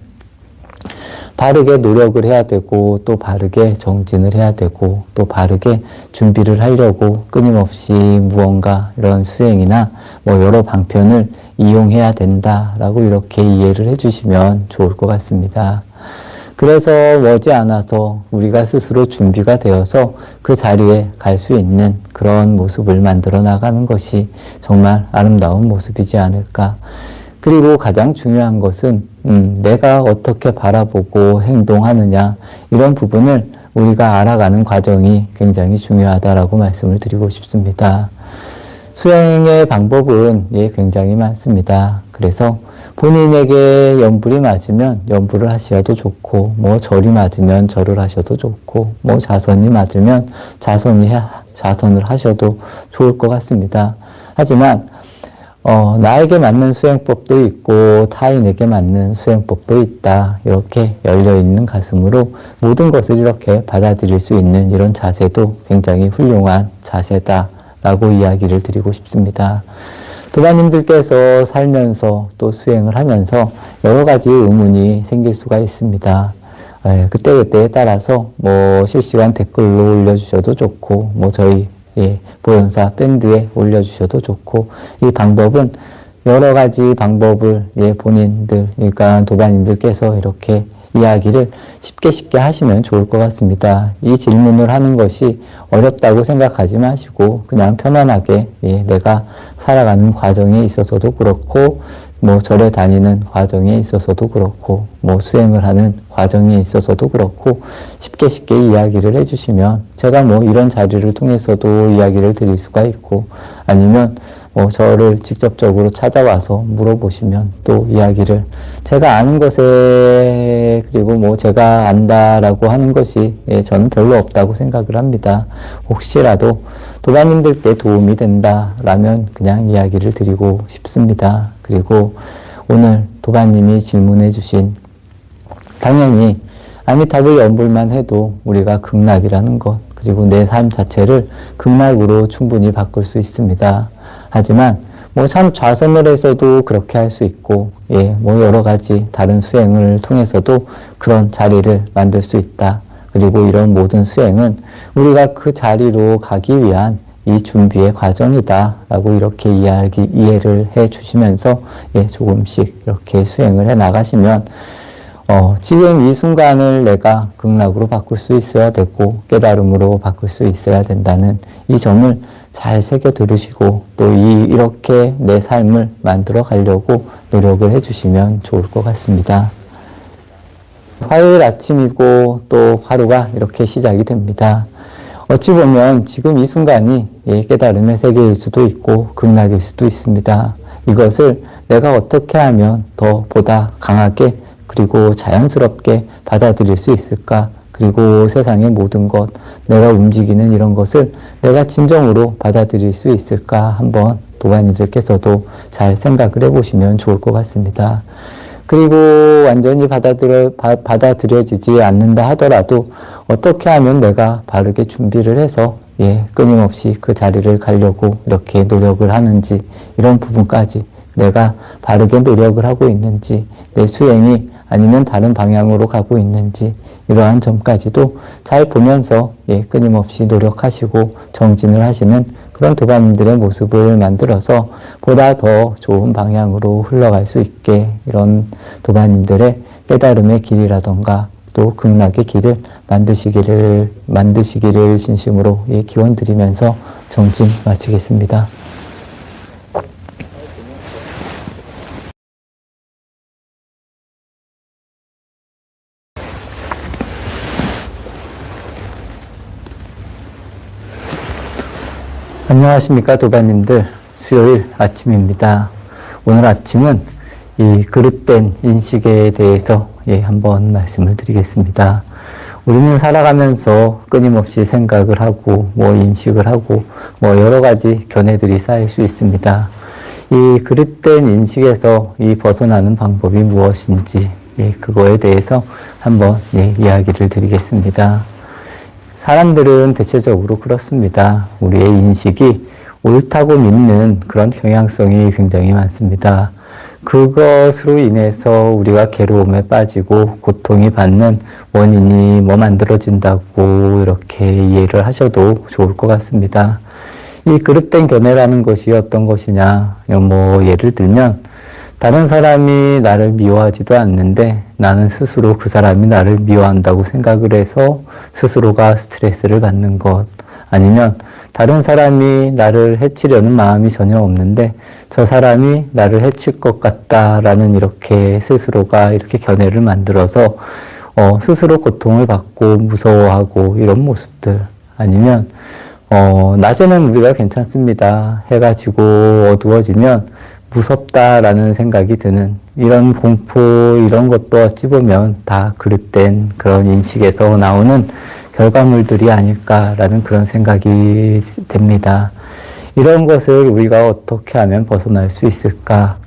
바르게 노력을 해야 되고, 또 바르게 정진을 해야 되고, 또 바르게 준비를 하려고 끊임없이 무언가 이런 수행이나 뭐 여러 방편을 이용해야 된다라고 이렇게 이해를 해주시면 좋을 것 같습니다. 그래서 머지않아서 우리가 스스로 준비가 되어서 그 자리에 갈 수 있는 그런 모습을 만들어 나가는 것이 정말 아름다운 모습이지 않을까. 그리고 가장 중요한 것은 내가 어떻게 바라보고 행동하느냐, 이런 부분을 우리가 알아가는 과정이 굉장히 중요하다라고 말씀을 드리고 싶습니다. 수행의 방법은 굉장히 많습니다. 그래서 본인에게 연불이 맞으면 연불을 하셔도 좋고, 뭐 절이 맞으면 절을 하셔도 좋고, 뭐 자선이 맞으면 자선을 하셔도 좋을 것 같습니다. 하지만 나에게 맞는 수행법도 있고 타인에게 맞는 수행법도 있다. 이렇게 열려있는 가슴으로 모든 것을 이렇게 받아들일 수 있는 이런 자세도 굉장히 훌륭한 자세다라고 이야기를 드리고 싶습니다. 도반님들께서 살면서 또 수행을 하면서 여러 가지 의문이 생길 수가 있습니다. 그때그때에 따라서 뭐 실시간 댓글로 올려주셔도 좋고, 뭐 저희 보현사 밴드에 올려주셔도 좋고, 이 방법은 여러 가지 방법을 본인들, 그러니까 도반님들께서 이렇게 이야기를 쉽게 하시면 좋을 것 같습니다. 이 질문을 하는 것이 어렵다고 생각하지 마시고 그냥 편안하게 내가 살아가는 과정에 있어서도 그렇고, 뭐 절에 다니는 과정에 있어서도 그렇고, 뭐 수행을 하는 과정에 있어서도 그렇고 쉽게 이야기를 해주시면 제가 뭐 이런 자리를 통해서도 이야기를 드릴 수가 있고, 아니면 뭐 저를 직접적으로 찾아와서 물어보시면 또 이야기를, 제가 아는 것에 그리고 뭐 제가 안다라고 하는 것이 저는 별로 없다고 생각을 합니다. 혹시라도 도반님들께 도움이 된다라면 그냥 이야기를 드리고 싶습니다. 그리고 오늘 도반님이 질문해 주신, 당연히 아미타불 연불만 해도 우리가 극락이라는 것, 그리고 내 삶 자체를 극락으로 충분히 바꿀 수 있습니다. 하지만 뭐 참 좌선을 해서도 그렇게 할 수 있고, 뭐 여러 가지 다른 수행을 통해서도 그런 자리를 만들 수 있다. 그리고 이런 모든 수행은 우리가 그 자리로 가기 위한 이 준비의 과정이다 라고 이렇게 이해를 해 주시면서 조금씩 이렇게 수행을 해 나가시면 지금 이 순간을 내가 극락으로 바꿀 수 있어야 되고 깨달음으로 바꿀 수 있어야 된다는 이 점을 잘 새겨 들으시고 또 이렇게 내 삶을 만들어 가려고 노력을 해 주시면 좋을 것 같습니다. 화요일 아침이고 또 하루가 이렇게 시작이 됩니다. 어찌 보면 지금 이 순간이 깨달음의 세계일 수도 있고 극락일 수도 있습니다. 이것을 내가 어떻게 하면 더 보다 강하게 그리고 자연스럽게 받아들일 수 있을까? 그리고 세상의 모든 것, 내가 움직이는 이런 것을 내가 진정으로 받아들일 수 있을까? 한번 도반님들께서도 잘 생각을 해보시면 좋을 것 같습니다. 그리고 완전히 받아들여지지 않는다 하더라도 어떻게 하면 내가 바르게 준비를 해서 끊임없이 그 자리를 가려고 이렇게 노력을 하는지, 이런 부분까지 내가 바르게 노력을 하고 있는지, 내 수행이 아니면 다른 방향으로 가고 있는지, 이러한 점까지도 잘 보면서 끊임없이 노력하시고 정진을 하시는 그런 도반님들의 모습을 만들어서 보다 더 좋은 방향으로 흘러갈 수 있게, 이런 도반님들의 깨달음의 길이라던가 또 극락의 길을 만드시기를 진심으로 기원드리면서 정진 마치겠습니다. 안녕하십니까 도반님들, 수요일 아침입니다. 오늘 아침은 이 그릇된 인식에 대해서 한번 말씀을 드리겠습니다. 우리는 살아가면서 끊임없이 생각을 하고 뭐 인식을 하고 뭐 여러 가지 견해들이 쌓일 수 있습니다. 이 그릇된 인식에서 벗어나는 방법이 무엇인지 그거에 대해서 한번 이야기를 드리겠습니다. 사람들은 대체적으로 그렇습니다. 우리의 인식이 옳다고 믿는 그런 경향성이 굉장히 많습니다. 그것으로 인해서 우리가 괴로움에 빠지고 고통이 받는 원인이 만들어진다고 이렇게 이해를 하셔도 좋을 것 같습니다. 이 그릇된 견해라는 것이 어떤 것이냐, 뭐 예를 들면 다른 사람이 나를 미워하지도 않는데 나는 스스로 그 사람이 나를 미워한다고 생각을 해서 스스로가 스트레스를 받는 것, 아니면 다른 사람이 나를 해치려는 마음이 전혀 없는데 저 사람이 나를 해칠 것 같다라는 이렇게 스스로가 이렇게 견해를 만들어서 스스로 고통을 받고 무서워하고 이런 모습들, 아니면 낮에는 우리가 괜찮습니다. 해가 지고 어두워지면 무섭다라는 생각이 드는 이런 공포, 이런 것도 어찌 보면 다 그릇된 그런 인식에서 나오는 결과물들이 아닐까라는 그런 생각이 됩니다. 이런 것을 우리가 어떻게 하면 벗어날 수 있을까?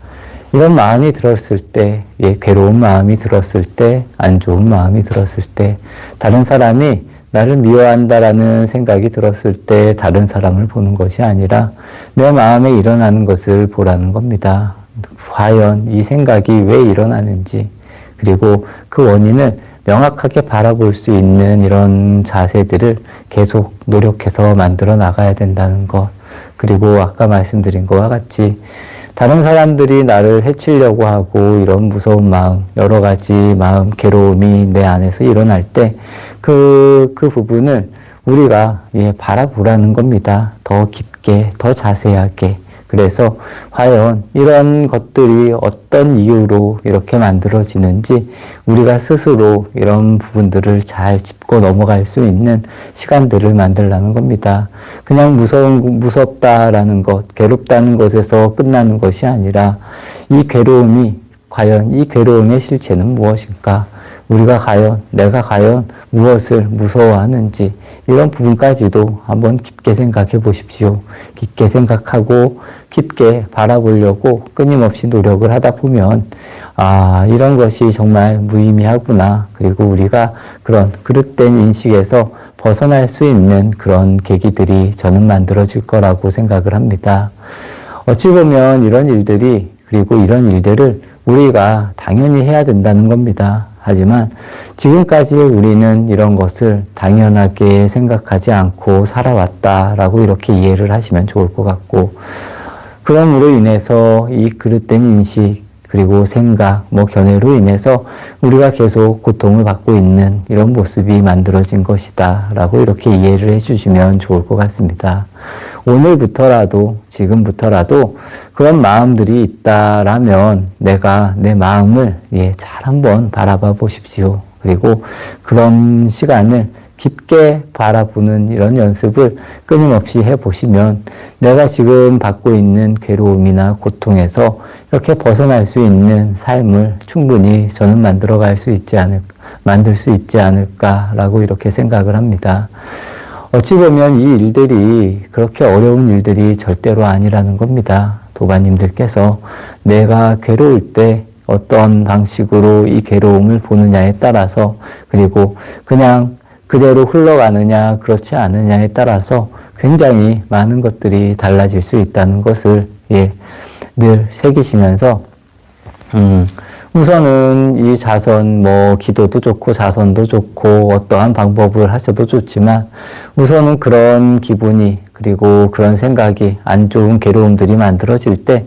이런 마음이 들었을 때, 괴로운 마음이 들었을 때, 안 좋은 마음이 들었을 때, 다른 사람이 나를 미워한다라는 생각이 들었을 때 다른 사람을 보는 것이 아니라 내 마음에 일어나는 것을 보라는 겁니다. 과연 이 생각이 왜 일어나는지, 그리고 그 원인을 명확하게 바라볼 수 있는 이런 자세들을 계속 노력해서 만들어 나가야 된다는 것. 그리고 아까 말씀드린 것과 같이 다른 사람들이 나를 해치려고 하고 이런 무서운 마음, 여러 가지 마음, 괴로움이 내 안에서 일어날 때 그 부분을 우리가 바라보라는 겁니다. 더 깊게, 더 자세하게. 그래서 과연 이런 것들이 어떤 이유로 이렇게 만들어지는지 우리가 스스로 이런 부분들을 잘 짚고 넘어갈 수 있는 시간들을 만들라는 겁니다. 그냥 무섭다라는 것, 괴롭다는 것에서 끝나는 것이 아니라 이 괴로움이 과연 이 괴로움의 실체는 무엇인가? 내가 과연 무엇을 무서워하는지 이런 부분까지도 한번 깊게 생각해 보십시오. 깊게 생각하고 깊게 바라보려고 끊임없이 노력을 하다 보면 이런 것이 정말 무의미하구나. 그리고 우리가 그런 그릇된 인식에서 벗어날 수 있는 그런 계기들이 저는 만들어질 거라고 생각을 합니다. 어찌 보면 이런 일들이 그리고 이런 일들을 우리가 당연히 해야 된다는 겁니다. 하지만 지금까지 우리는 이런 것을 당연하게 생각하지 않고 살아왔다라고 이렇게 이해를 하시면 좋을 것 같고, 그럼으로 인해서 이 그릇된 인식 그리고 생각, 견해로 인해서 우리가 계속 고통을 받고 있는 이런 모습이 만들어진 것이다 라고 이렇게 이해를 해주시면 좋을 것 같습니다. 오늘부터라도, 지금부터라도 그런 마음들이 있다라면 내가 내 마음을 잘 한번 바라봐 보십시오. 그리고 그런 시간을 깊게 바라보는 이런 연습을 끊임없이 해보시면 내가 지금 받고 있는 괴로움이나 고통에서 이렇게 벗어날 수 있는 삶을 충분히 저는 만들 수 있지 않을까라고 이렇게 생각을 합니다. 어찌 보면 이 일들이 그렇게 어려운 일들이 절대로 아니라는 겁니다. 도반님들께서 내가 괴로울 때 어떤 방식으로 이 괴로움을 보느냐에 따라서, 그리고 그냥 그대로 흘러가느냐 그렇지 않느냐에 따라서 굉장히 많은 것들이 달라질 수 있다는 것을 늘 새기시면서 우선은 이 자선, 기도도 좋고 자선도 좋고 어떠한 방법을 하셔도 좋지만 우선은 그런 기분이 그리고 그런 생각이 안 좋은 괴로움들이 만들어질 때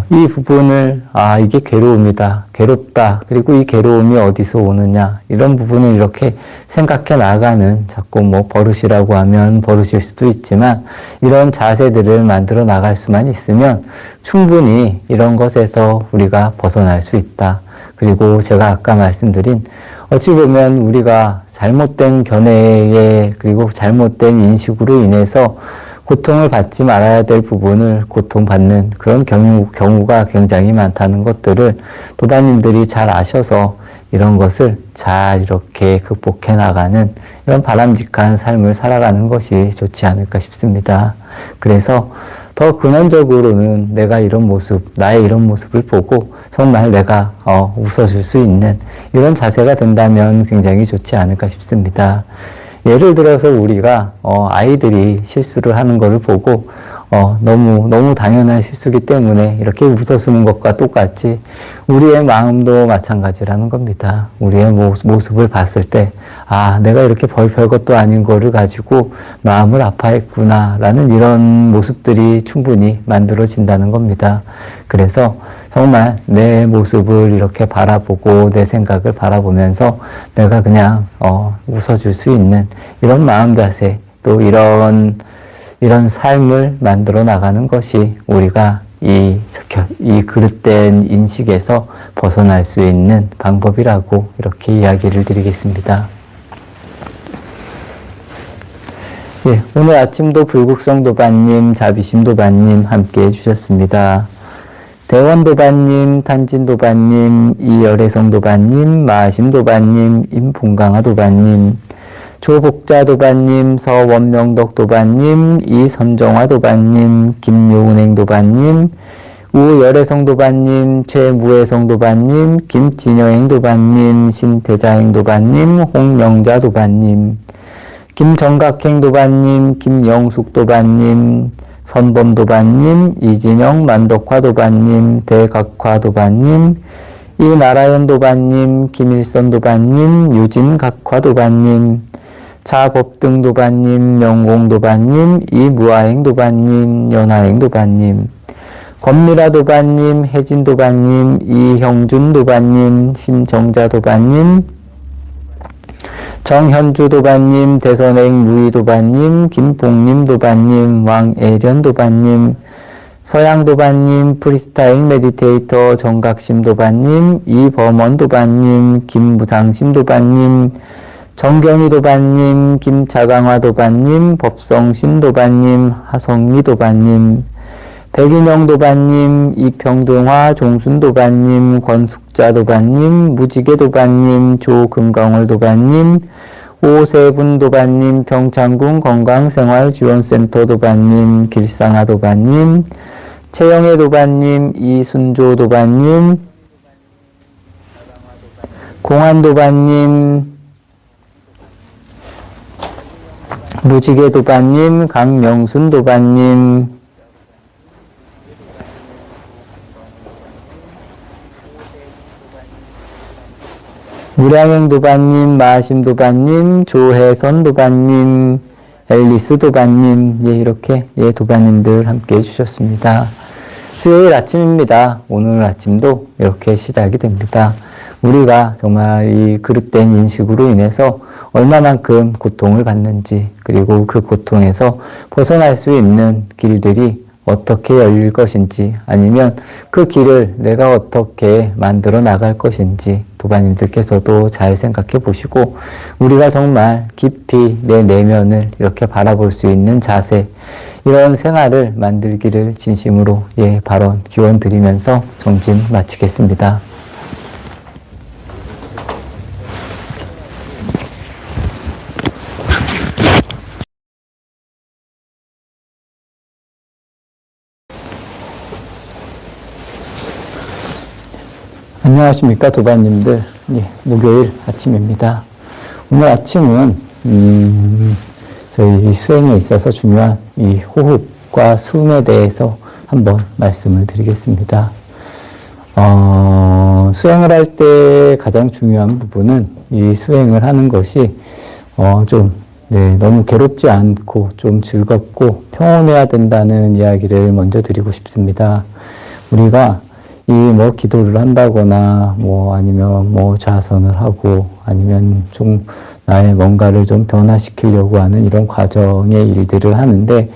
이 부분을 이게 괴로움이다, 괴롭다, 그리고 이 괴로움이 어디서 오느냐 이런 부분을 이렇게 생각해 나가는, 자꾸 버릇이라고 하면 버릇일 수도 있지만 이런 자세들을 만들어 나갈 수만 있으면 충분히 이런 것에서 우리가 벗어날 수 있다. 그리고 제가 아까 말씀드린 어찌 보면 우리가 잘못된 견해에 그리고 잘못된 인식으로 인해서 고통을 받지 말아야 될 부분을 고통받는 그런 경우가 굉장히 많다는 것들을 도반님들이 잘 아셔서 이런 것을 잘 이렇게 극복해 나가는 이런 바람직한 삶을 살아가는 것이 좋지 않을까 싶습니다. 그래서 더 근원적으로는 내가 이런 모습, 나의 이런 모습을 보고 정말 내가 웃어줄 수 있는 이런 자세가 된다면 굉장히 좋지 않을까 싶습니다. 예를 들어서 우리가 아이들이 실수를 하는 것을 보고 너무 당연한 실수기 때문에 이렇게 웃어주는 것과 똑같이 우리의 마음도 마찬가지라는 겁니다. 우리의 모습을 봤을 때 내가 이렇게 별것도 아닌 거를 가지고 마음을 아파했구나 라는 이런 모습들이 충분히 만들어진다는 겁니다. 그래서 정말 내 모습을 이렇게 바라보고 내 생각을 바라보면서 내가 그냥 웃어줄 수 있는 이런 마음 자세, 또 이런 삶을 만들어 나가는 것이 우리가 이 그릇된 인식에서 벗어날 수 있는 방법이라고 이렇게 이야기를 드리겠습니다. 오늘 아침도 불국성도반님, 자비심도반님 함께 해주셨습니다. 대원도반님, 탄진도반님, 이열애성도반님, 마심도반님, 임봉강화도반님, 조복자도반님, 서원명덕도반님, 이선정화도반님, 김요은행도반님, 우열애성도반님, 최무애성도반님, 김진여행도반님, 신태자행도반님, 홍영자도반님, 김정각행도반님, 김영숙도반님, 선범도반님, 이진영 만덕화도반님, 대각화도반님, 이나라연도반님, 김일선도반님, 유진각화도반님, 자법등도반님, 명공도반님, 이무아행도반님, 연화행도반님, 권미라도반님, 혜진도반님, 이형준도반님, 심정자도반님, 정현주도반님, 대선행 무의도반님, 김봉림도반님, 왕애련도반님, 서양도반님, 프리스타일 메디테이터 정각심도반님, 이범원도반님, 김무상심도반님, 정경희도반님, 김자강화도반님, 법성신도반님, 하성미도반님, 백인영도반님, 이평등화 종순도반님, 권숙자도반님, 무지개도반님, 조금강월도반님, 오세분도반님, 평창군 건강생활지원센터도반님, 길상아도반님, 최영애도반님, 이순조도반님, 공안도반님, 무지개도반님, 강명순도반님, 무량행도반님, 마심도반님, 조혜선도반님, 앨리스도반님, 예, 이렇게, 예, 도반님들 함께 해주셨습니다. 수요일 아침입니다. 오늘 아침도 이렇게 시작이 됩니다. 우리가 정말 이 그릇된 인식으로 인해서 얼마만큼 고통을 받는지, 그리고 그 고통에서 벗어날 수 있는 길들이 어떻게 열릴 것인지, 아니면 그 길을 내가 어떻게 만들어 나갈 것인지 도반님들께서도 잘 생각해 보시고, 우리가 정말 깊이 내 내면을 이렇게 바라볼 수 있는 자세, 이런 생활을 만들기를 진심으로, 예, 발언 기원 드리면서 정진 마치겠습니다. 안녕하십니까, 도반님들. 예, 목요일 아침입니다. 오늘 아침은 저희 수행에 있어서 중요한 이 호흡과 숨에 대해서 한번 말씀을 드리겠습니다. 수행을 할 때 가장 중요한 부분은 이 수행을 하는 것이 네, 너무 괴롭지 않고 좀 즐겁고 평온해야 된다는 이야기를 먼저 드리고 싶습니다. 우리가 기도를 한다거나, 아니면 좌선을 하고, 아니면 좀 나의 뭔가를 좀 변화시키려고 하는 이런 과정의 일들을 하는데,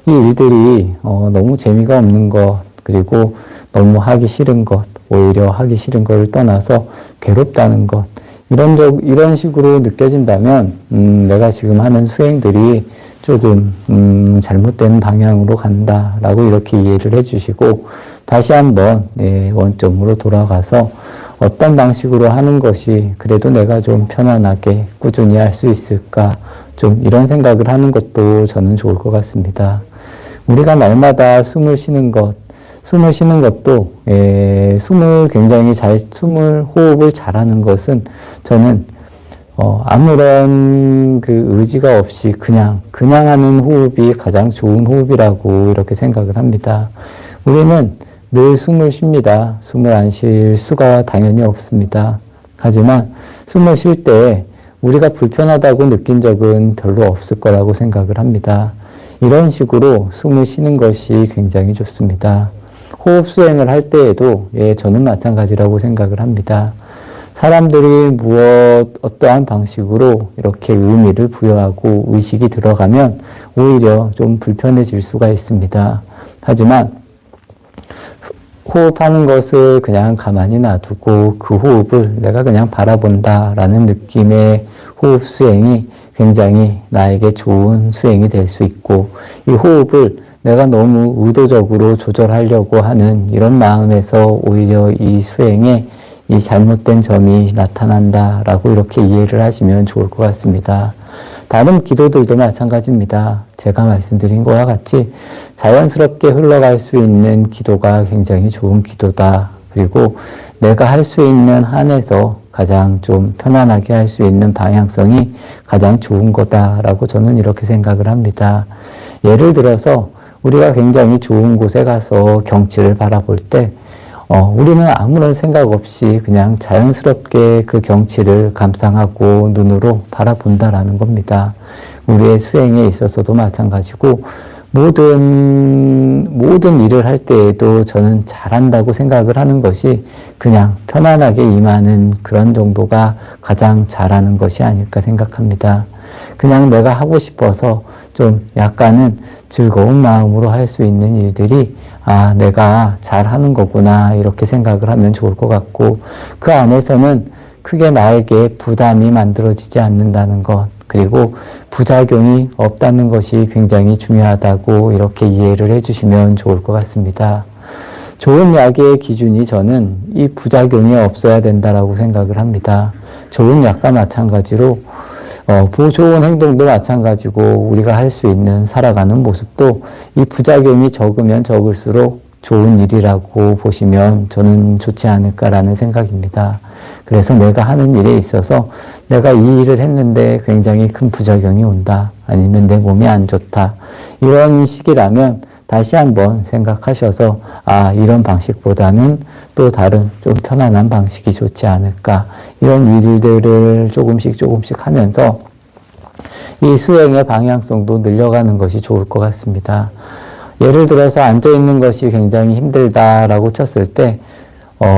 이 일들이, 너무 재미가 없는 것, 그리고 너무 하기 싫은 것, 오히려 하기 싫은 것을 떠나서 괴롭다는 것, 이런 식으로 느껴진다면, 내가 지금 하는 수행들이 조금, 잘못된 방향으로 간다라고 이렇게 이해를 해주시고, 다시 한번, 예, 원점으로 돌아가서 어떤 방식으로 하는 것이 그래도 내가 좀 편안하게 꾸준히 할 수 있을까, 좀 이런 생각을 하는 것도 저는 좋을 것 같습니다. 우리가 날마다 숨을 쉬는 것도, 예, 호흡을 잘하는 것은 저는 아무런 그 의지가 없이 그냥 하는 호흡이 가장 좋은 호흡이라고 이렇게 생각을 합니다. 우리는 늘 숨을 쉽니다. 숨을 안 쉴 수가 당연히 없습니다. 하지만 숨을 쉴 때 우리가 불편하다고 느낀 적은 별로 없을 거라고 생각을 합니다. 이런 식으로 숨을 쉬는 것이 굉장히 좋습니다. 호흡 수행을 할 때에도, 예, 저는 마찬가지라고 생각을 합니다. 사람들이 어떠한 방식으로 이렇게 의미를 부여하고 의식이 들어가면 오히려 좀 불편해질 수가 있습니다. 하지만 호흡하는 것을 그냥 가만히 놔두고 그 호흡을 내가 그냥 바라본다라는 느낌의 호흡 수행이 굉장히 나에게 좋은 수행이 될 수 있고, 이 호흡을 내가 너무 의도적으로 조절하려고 하는 이런 마음에서 오히려 이 수행에 이 잘못된 점이 나타난다라고 이렇게 이해를 하시면 좋을 것 같습니다. 다른 기도들도 마찬가지입니다. 제가 말씀드린 것과 같이 자연스럽게 흘러갈 수 있는 기도가 굉장히 좋은 기도다. 그리고 내가 할 수 있는 한에서 가장 좀 편안하게 할 수 있는 방향성이 가장 좋은 거다라고 저는 이렇게 생각을 합니다. 예를 들어서 우리가 굉장히 좋은 곳에 가서 경치를 바라볼 때 우리는 아무런 생각 없이 그냥 자연스럽게 그 경치를 감상하고 눈으로 바라본다라는 겁니다. 우리의 수행에 있어서도 마찬가지고 모든 일을 할 때에도 저는 잘한다고 생각을 하는 것이 그냥 편안하게 임하는 그런 정도가 가장 잘하는 것이 아닐까 생각합니다. 그냥 내가 하고 싶어서 좀 약간은 즐거운 마음으로 할 수 있는 일들이 내가 잘하는 거구나 이렇게 생각을 하면 좋을 것 같고 그 안에서는 크게 나에게 부담이 만들어지지 않는다는 것 그리고 부작용이 없다는 것이 굉장히 중요하다고 이렇게 이해를 해주시면 좋을 것 같습니다. 좋은 약의 기준이 저는 이 부작용이 없어야 된다라고 생각을 합니다. 좋은 약과 마찬가지로 좋은 행동도 마찬가지고 우리가 할 수 있는 살아가는 모습도 이 부작용이 적으면 적을수록 좋은 일이라고 보시면 저는 좋지 않을까라는 생각입니다. 그래서 내가 하는 일에 있어서 내가 이 일을 했는데 굉장히 큰 부작용이 온다. 아니면 내 몸이 안 좋다. 이런 식이라면 다시 한번 생각하셔서 이런 방식보다는 또 다른 좀 편안한 방식이 좋지 않을까. 이런 일들을 조금씩 하면서 이 수행의 방향성도 늘려가는 것이 좋을 것 같습니다. 예를 들어서 앉아있는 것이 굉장히 힘들다라고 쳤을 때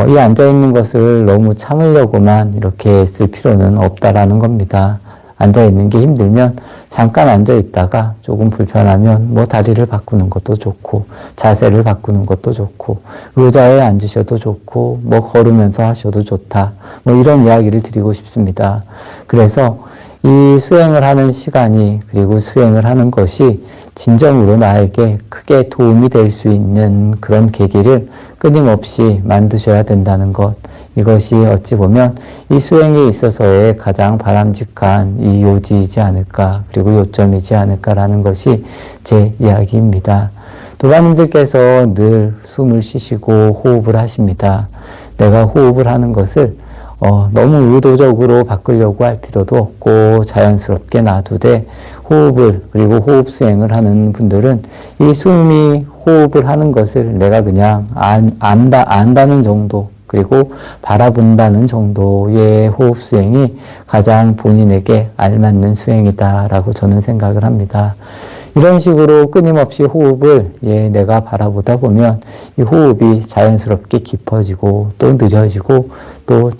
이 앉아있는 것을 너무 참으려고만 이렇게 쓸 필요는 없다라는 겁니다. 앉아있는 게 힘들면 잠깐 앉아있다가 조금 불편하면 다리를 바꾸는 것도 좋고 자세를 바꾸는 것도 좋고 의자에 앉으셔도 좋고 걸으면서 하셔도 좋다. 이런 이야기를 드리고 싶습니다. 그래서 이 수행을 하는 시간이 그리고 수행을 하는 것이 진정으로 나에게 크게 도움이 될 수 있는 그런 계기를 끊임없이 만드셔야 된다는 것. 이것이 어찌 보면 이 수행에 있어서의 가장 바람직한 이 요지이지 않을까 그리고 요점이지 않을까라는 것이 제 이야기입니다. 도반님들께서 늘 숨을 쉬시고 호흡을 하십니다. 내가 호흡을 하는 것을 너무 의도적으로 바꾸려고 할 필요도 없고 자연스럽게 놔두되 호흡을 그리고 호흡 수행을 하는 분들은 이 숨이 호흡을 하는 것을 내가 그냥 안다는 정도 그리고 바라본다는 정도의 호흡 수행이 가장 본인에게 알맞는 수행이다라고 저는 생각을 합니다. 이런 식으로 끊임없이 호흡을 내가 바라보다 보면 이 호흡이 자연스럽게 깊어지고 또 느려지고 또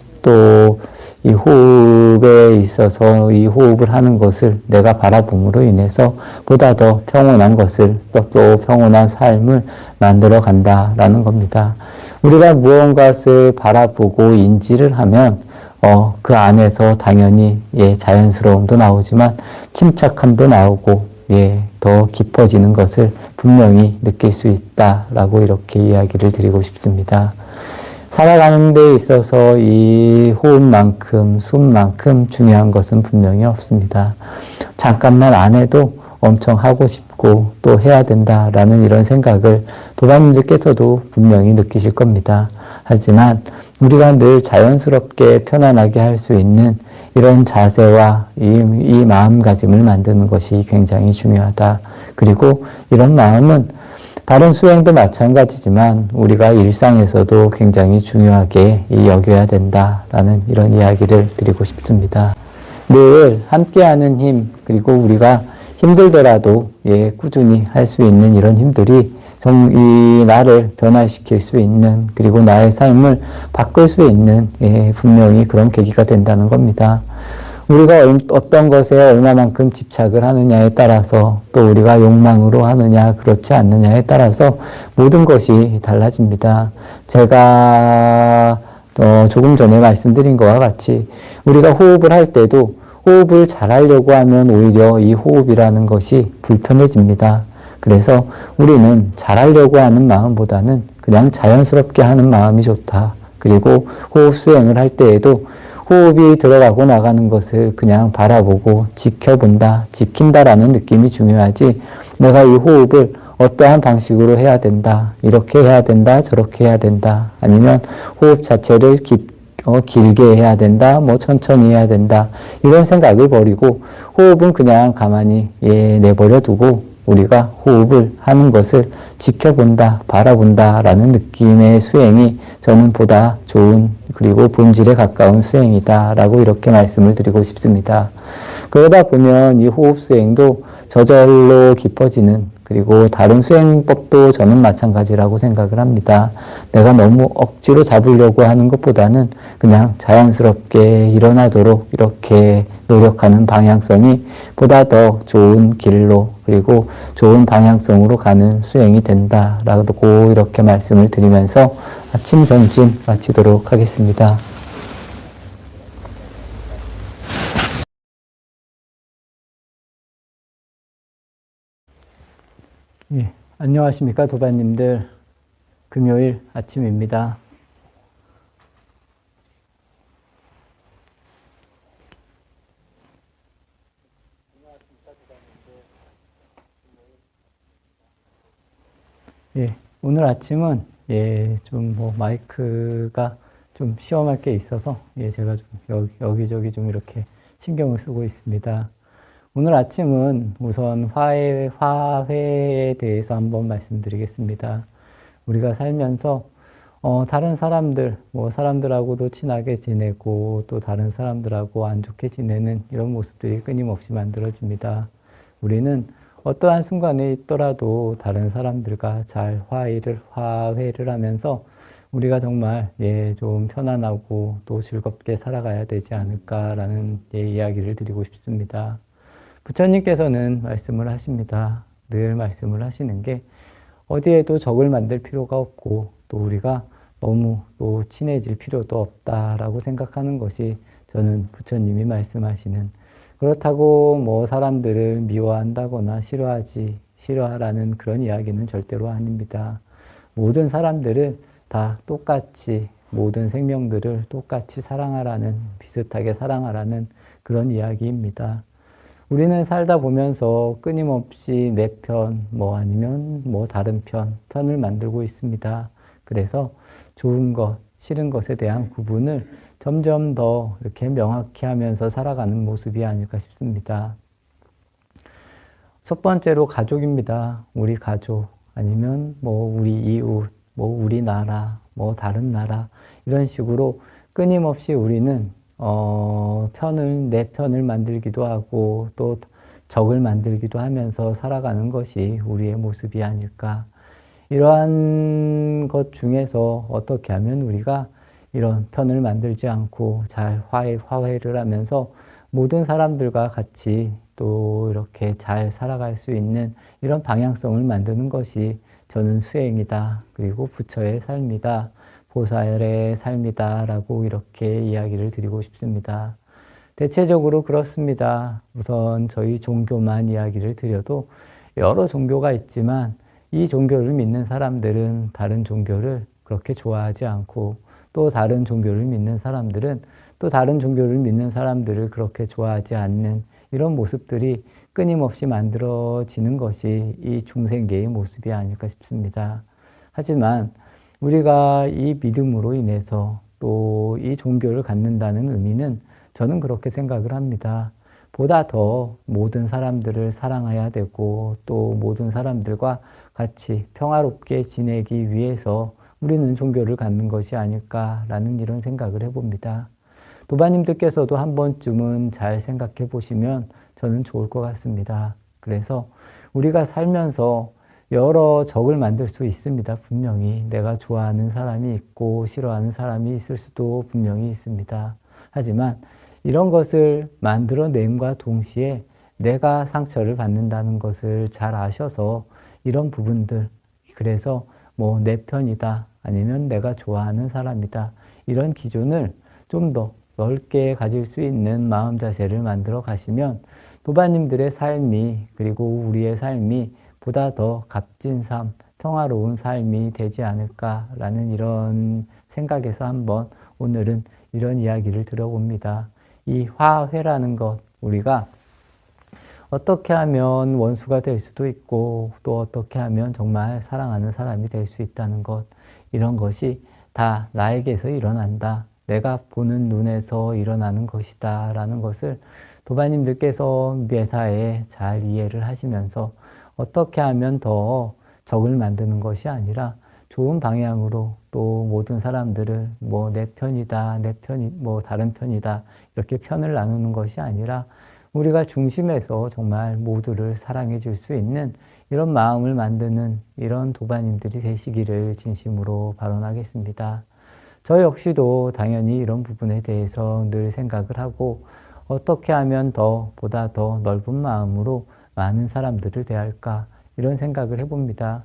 이 호흡에 있어서 이 호흡을 하는 것을 내가 바라봄으로 인해서 보다 더 평온한 것을 또 평온한 삶을 만들어 간다라는 겁니다. 우리가 무언가를 바라보고 인지를 하면 그 안에서 당연히 자연스러움도 나오지만 침착함도 나오고 더 깊어지는 것을 분명히 느낄 수 있다라고 이렇게 이야기를 드리고 싶습니다. 살아가는 데 있어서 이 호흡만큼 숨만큼 중요한 것은 분명히 없습니다. 잠깐만 안 해도 엄청 하고 싶고 또 해야 된다라는 이런 생각을 도반님들께서도 분명히 느끼실 겁니다. 하지만 우리가 늘 자연스럽게 편안하게 할 수 있는 이런 자세와 이 마음가짐을 만드는 것이 굉장히 중요하다. 그리고 이런 마음은 다른 수행도 마찬가지지만 우리가 일상에서도 굉장히 중요하게 여겨야 된다라는 이런 이야기를 드리고 싶습니다. 늘 함께하는 힘 그리고 우리가 힘들더라도 꾸준히 할 수 있는 이런 힘들이 이 나를 변화시킬 수 있는 그리고 나의 삶을 바꿀 수 있는 분명히 그런 계기가 된다는 겁니다. 우리가 어떤 것에 얼마만큼 집착을 하느냐에 따라서 또 우리가 욕망으로 하느냐 그렇지 않느냐에 따라서 모든 것이 달라집니다. 제가 조금 전에 말씀드린 것과 같이 우리가 호흡을 할 때도 호흡을 잘하려고 하면 오히려 이 호흡이라는 것이 불편해집니다. 그래서 우리는 잘하려고 하는 마음보다는 그냥 자연스럽게 하는 마음이 좋다. 그리고 호흡 수행을 할 때에도 호흡이 들어가고 나가는 것을 그냥 바라보고 지켜본다, 지킨다라는 느낌이 중요하지, 내가 이 호흡을 어떠한 방식으로 해야 된다, 이렇게 해야 된다, 저렇게 해야 된다, 아니면 호흡 자체를 길게 해야 된다, 뭐 천천히 해야 된다, 이런 생각을 버리고 호흡은 그냥 가만히 내버려 두고 우리가 호흡을 하는 것을 지켜본다, 바라본다 라는 느낌의 수행이 저는 보다 좋은, 그리고 본질에 가까운 수행이다 라고 이렇게 말씀을 드리고 싶습니다. 그러다 보면 이 호흡 수행도 저절로 깊어지는, 그리고 다른 수행법도 저는 마찬가지라고 생각을 합니다. 내가 너무 억지로 잡으려고 하는 것보다는 그냥 자연스럽게 일어나도록 이렇게 노력하는 방향성이 보다 더 좋은 길로, 그리고 좋은 방향성으로 가는 수행이 된다라고 이렇게 말씀을 드리면서 아침 점심 마치도록 하겠습니다. 예, 안녕하십니까 도반님들. 금요일 아침입니다. 예, 오늘 아침은 좀 뭐 마이크가 좀 시험할 게 있어서 제가 좀 여기저기 좀 이렇게 신경을 쓰고 있습니다. 오늘 아침은 우선 화해에 대해서 한번 말씀드리겠습니다. 우리가 살면서 다른 사람들, 뭐 사람들하고도 친하게 지내고 또 다른 사람들하고 안 좋게 지내는 이런 모습들이 끊임없이 만들어집니다. 우리는 어떠한 순간에 있더라도 다른 사람들과 잘 화해를 하면서 우리가 정말 좀 편안하고 또 즐겁게 살아가야 되지 않을까라는 이야기를 드리고 싶습니다. 부처님께서는 말씀을 하십니다. 늘 말씀을 하시는 게 어디에도 적을 만들 필요가 없고 또 우리가 너무 또 친해질 필요도 없다라고 생각하는 것이 저는 부처님이 말씀하시는, 그렇다고 뭐 사람들을 미워한다거나 싫어하라는 그런 이야기는 절대로 아닙니다. 모든 사람들을 다 똑같이, 모든 생명들을 똑같이 비슷하게 사랑하라는 그런 이야기입니다. 우리는 살다 보면서 끊임없이 내 편, 뭐 아니면 뭐 다른 편을 만들고 있습니다. 그래서 좋은 것, 싫은 것에 대한 구분을 점점 더 이렇게 명확히 하면서 살아가는 모습이 아닐까 싶습니다. 첫 번째로 가족입니다. 우리 가족, 아니면 뭐 우리 이웃, 뭐 우리나라, 뭐 다른 나라, 이런 식으로 끊임없이 우리는 내 편을 만들기도 하고 또 적을 만들기도 하면서 살아가는 것이 우리의 모습이 아닐까. 이러한 것 중에서 어떻게 하면 우리가 이런 편을 만들지 않고 잘 화해를 하면서 모든 사람들과 같이 또 이렇게 잘 살아갈 수 있는 이런 방향성을 만드는 것이 저는 수행이다. 그리고 부처의 삶이다. 보살의 삶이다 라고 이렇게 이야기를 드리고 싶습니다. 대체적으로 그렇습니다. 우선 저희 종교만 이야기를 드려도 여러 종교가 있지만 이 종교를 믿는 사람들은 다른 종교를 그렇게 좋아하지 않고 또 다른 종교를 믿는 사람들은 또 다른 종교를 믿는 사람들을 그렇게 좋아하지 않는 이런 모습들이 끊임없이 만들어지는 것이 이 중생계의 모습이 아닐까 싶습니다. 하지만 우리가 이 믿음으로 인해서 또 이 종교를 갖는다는 의미는 저는 그렇게 생각을 합니다. 보다 더 모든 사람들을 사랑해야 되고 또 모든 사람들과 같이 평화롭게 지내기 위해서 우리는 종교를 갖는 것이 아닐까라는 이런 생각을 해봅니다. 도바님들께서도 한 번쯤은 잘 생각해 보시면 저는 좋을 것 같습니다. 그래서 우리가 살면서 여러 적을 만들 수 있습니다. 분명히 내가 좋아하는 사람이 있고 싫어하는 사람이 있을 수도 분명히 있습니다. 하지만 이런 것을 만들어냄과 동시에 내가 상처를 받는다는 것을 잘 아셔서 이런 부분들, 그래서 뭐 내 편이다, 아니면 내가 좋아하는 사람이다, 이런 기준을 좀 더 넓게 가질 수 있는 마음 자세를 만들어 가시면 도바님들의 삶이, 그리고 우리의 삶이 보다 더 값진 삶, 평화로운 삶이 되지 않을까라는 이런 생각에서 한번 오늘은 이런 이야기를 들어봅니다. 이 화회라는 것, 우리가 어떻게 하면 원수가 될 수도 있고 또 어떻게 하면 정말 사랑하는 사람이 될 수 있다는 것, 이런 것이 다 나에게서 일어난다. 내가 보는 눈에서 일어나는 것이다 라는 것을 도반님들께서 매사에 잘 이해를 하시면서 어떻게 하면 더 적을 만드는 것이 아니라 좋은 방향으로 또 모든 사람들을 뭐 내 편이다, 내 편이 뭐 다른 편이다 이렇게 편을 나누는 것이 아니라 우리가 중심에서 정말 모두를 사랑해 줄 수 있는 이런 마음을 만드는 이런 도반님들이 되시기를 진심으로 발언하겠습니다. 저 역시도 당연히 이런 부분에 대해서 늘 생각을 하고 어떻게 하면 보다 더 넓은 마음으로 많은 사람들을 대할까 이런 생각을 해봅니다.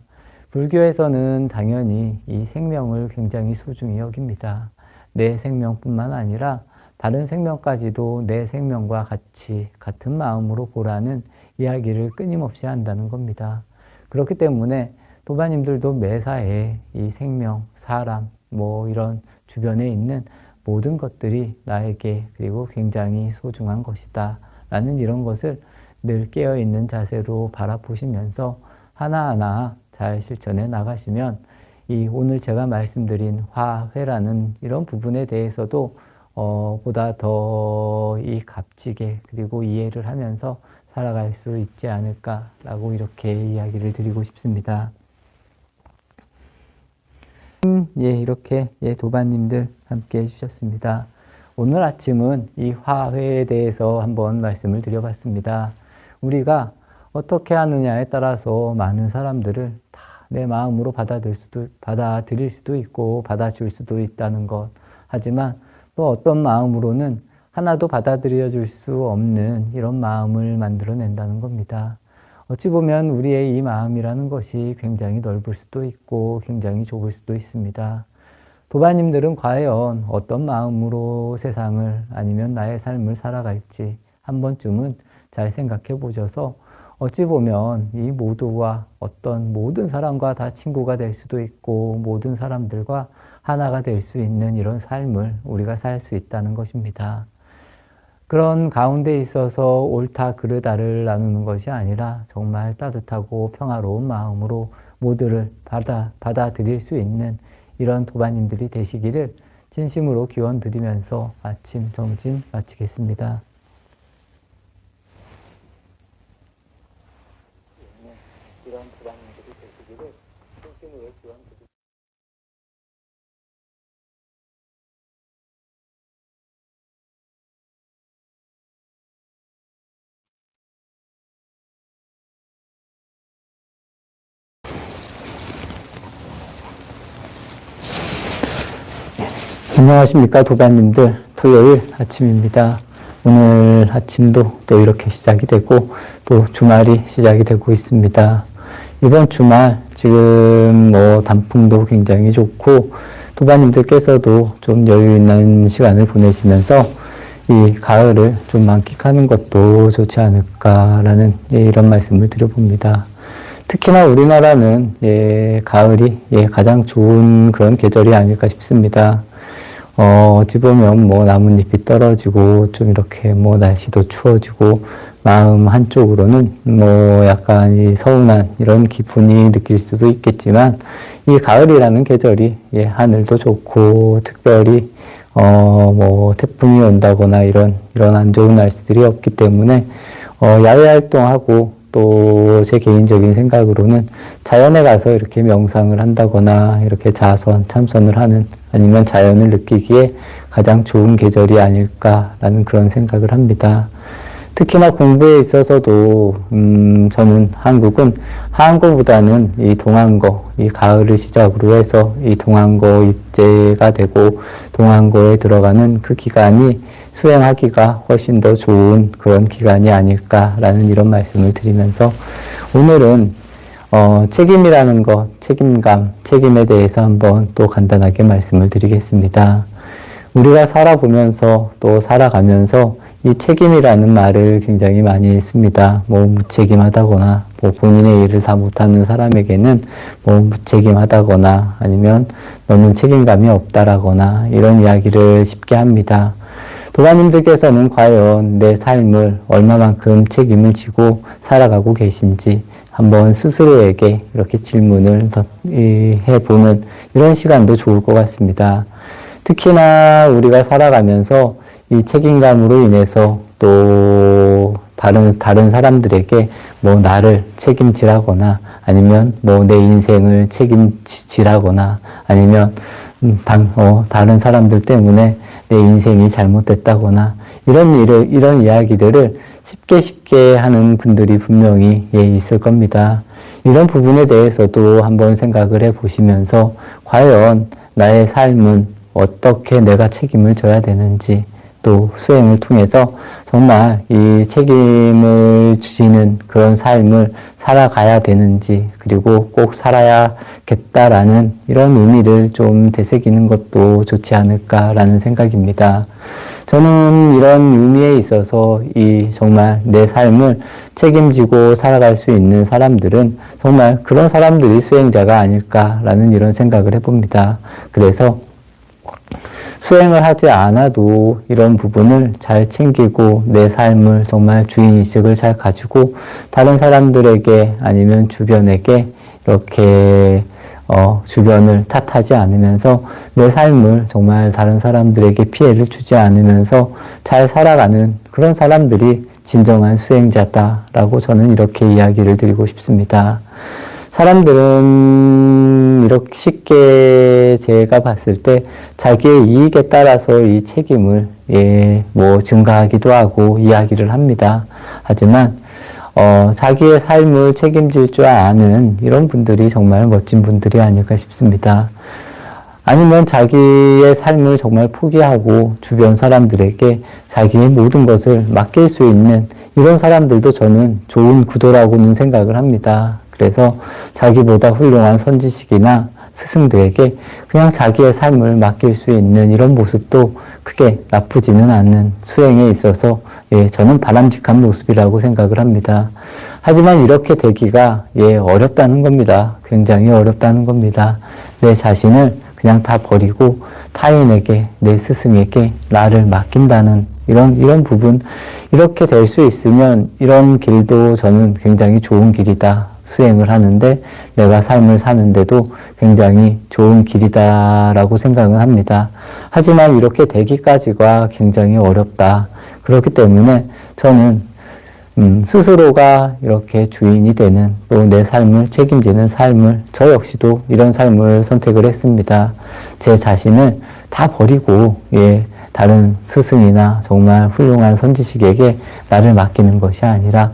불교에서는 당연히 이 생명을 굉장히 소중히 여깁니다. 내 생명뿐만 아니라 다른 생명까지도 내 생명과 같이 같은 마음으로 보라는 이야기를 끊임없이 한다는 겁니다. 그렇기 때문에 도반님들도 매사에 이 생명, 사람, 뭐 이런 주변에 있는 모든 것들이 나에게 그리고 굉장히 소중한 것이다 라는 이런 것을 늘 깨어있는 자세로 바라보시면서 하나하나 잘 실천해 나가시면 이 오늘 제가 말씀드린 화회라는 이런 부분에 대해서도 보다 더 이 값지게 그리고 이해를 하면서 살아갈 수 있지 않을까라고 이렇게 이야기를 드리고 싶습니다. 예, 이렇게 도반님들 함께 해주셨습니다. 오늘 아침은 이 화회에 대해서 한번 말씀을 드려봤습니다. 우리가 어떻게 하느냐에 따라서 많은 사람들을 다 내 마음으로 받아들일 수도 있고 받아줄 수도 있다는 것. 하지만 또 어떤 마음으로는 하나도 받아들여 줄 수 없는 이런 마음을 만들어낸다는 겁니다. 어찌 보면 우리의 이 마음이라는 것이 굉장히 넓을 수도 있고 굉장히 좁을 수도 있습니다. 도반님들은 과연 어떤 마음으로 세상을 아니면 나의 삶을 살아갈지 한 번쯤은 잘 생각해 보셔서 어찌 보면 이 모두와 어떤 모든 사람과 다 친구가 될 수도 있고 모든 사람들과 하나가 될 수 있는 이런 삶을 우리가 살 수 있다는 것입니다. 그런 가운데 있어서 옳다 그르다를 나누는 것이 아니라 정말 따뜻하고 평화로운 마음으로 모두를 받아들일 수 있는 이런 도반님들이 되시기를 진심으로 기원 드리면서 아침 정진 마치겠습니다. 이런 도반님들이 되시기를 진심으로 기원 드립니다. 안녕하십니까 도반님들, 토요일 아침입니다. 오늘 아침도 또 이렇게 시작이 되고 또 주말이 시작이 되고 있습니다. 이번 주말 지금 뭐 단풍도 굉장히 좋고 도반님들께서도 좀 여유 있는 시간을 보내시면서 이 가을을 좀 만끽하는 것도 좋지 않을까라는 이런 말씀을 드려봅니다. 특히나 우리나라는 가을이 가장 좋은 그런 계절이 아닐까 싶습니다. 어찌 보면 뭐 나뭇잎이 떨어지고 좀 이렇게 뭐 날씨도 추워지고 마음 한쪽으로는 뭐 약간 이 서운한 이런 기분이 느낄 수도 있겠지만 이 가을이라는 계절이 하늘도 좋고 특별히 뭐 태풍이 온다거나 이런 안 좋은 날씨들이 없기 때문에 야외 활동하고 또 제 개인적인 생각으로는 자연에 가서 이렇게 명상을 한다거나 이렇게 참선을 하는 아니면 자연을 느끼기에 가장 좋은 계절이 아닐까라는 그런 생각을 합니다. 특히나 공부에 있어서도 저는 한국은 한국보다는 이 동안거, 이 가을을 시작으로 해서 이 동안거 입제가 되고 동안거에 들어가는 그 기간이 수행하기가 훨씬 더 좋은 그런 기간이 아닐까라는 이런 말씀을 드리면서 오늘은 책임이라는 것, 책임감, 책임에 대해서 한번 또 간단하게 말씀을 드리겠습니다. 우리가 살아보면서 또 살아가면서 이 책임이라는 말을 굉장히 많이 씁니다. 뭐 무책임하다거나 뭐 본인의 일을 다 못하는 사람에게는 뭐 무책임하다거나 아니면 너는 책임감이 없다라거나 이런 이야기를 쉽게 합니다. 도마님들께서는 과연 내 삶을 얼마만큼 책임을 지고 살아가고 계신지 한번 스스로에게 이렇게 질문을 해보는 이런 시간도 좋을 것 같습니다. 특히나 우리가 살아가면서 이 책임감으로 인해서 또 다른 사람들에게 뭐 나를 책임지라거나 아니면 뭐 내 인생을 책임지라거나 아니면 다른 사람들 때문에 내 인생이 잘못됐다거나 이런 이야기들을 쉽게 하는 분들이 분명히 있을 겁니다. 이런 부분에 대해서도 한번 생각을 해 보시면서 과연 나의 삶은 어떻게 내가 책임을 져야 되는지 또 수행을 통해서 정말 이 책임을 지는 그런 삶을 살아가야 되는지 그리고 꼭 살아야겠다라는 이런 의미를 좀 되새기는 것도 좋지 않을까라는 생각입니다. 저는 이런 의미에 있어서 정말 내 삶을 책임지고 살아갈 수 있는 사람들은 정말 그런 사람들이 수행자가 아닐까라는 이런 생각을 해봅니다. 그래서 수행을 하지 않아도 이런 부분을 잘 챙기고 내 삶을 정말 주인의식을 잘 가지고 다른 사람들에게 아니면 주변에게 이렇게 주변을 탓하지 않으면서 내 삶을 정말 다른 사람들에게 피해를 주지 않으면서 잘 살아가는 그런 사람들이 진정한 수행자다라고 저는 이렇게 이야기를 드리고 싶습니다. 사람들은 이렇게 쉽게 제가 봤을 때 자기의 이익에 따라서 이 책임을 증가하기도 하고 이야기를 합니다. 하지만 자기의 삶을 책임질 줄 아는 이런 분들이 정말 멋진 분들이 아닐까 싶습니다. 아니면 자기의 삶을 정말 포기하고 주변 사람들에게 자기의 모든 것을 맡길 수 있는 이런 사람들도 저는 좋은 구도라고는 생각을 합니다. 그래서 자기보다 훌륭한 선지식이나 스승들에게 그냥 자기의 삶을 맡길 수 있는 이런 모습도 크게 나쁘지는 않는 수행에 있어서 저는 바람직한 모습이라고 생각을 합니다. 하지만 이렇게 되기가 어렵다는 겁니다. 굉장히 어렵다는 겁니다. 내 자신을 그냥 다 버리고 타인에게 내 스승에게 나를 맡긴다는 이런 부분 이렇게 될 수 있으면 이런 길도 저는 굉장히 좋은 길이다. 수행을 하는데 내가 삶을 사는데도 굉장히 좋은 길이다라고 생각을 합니다. 하지만 이렇게 되기까지가 굉장히 어렵다. 그렇기 때문에 저는 스스로가 이렇게 주인이 되는 또 내 삶을 책임지는 삶을 저 역시도 이런 삶을 선택을 했습니다. 제 자신을 다 버리고 다른 스승이나 정말 훌륭한 선지식에게 나를 맡기는 것이 아니라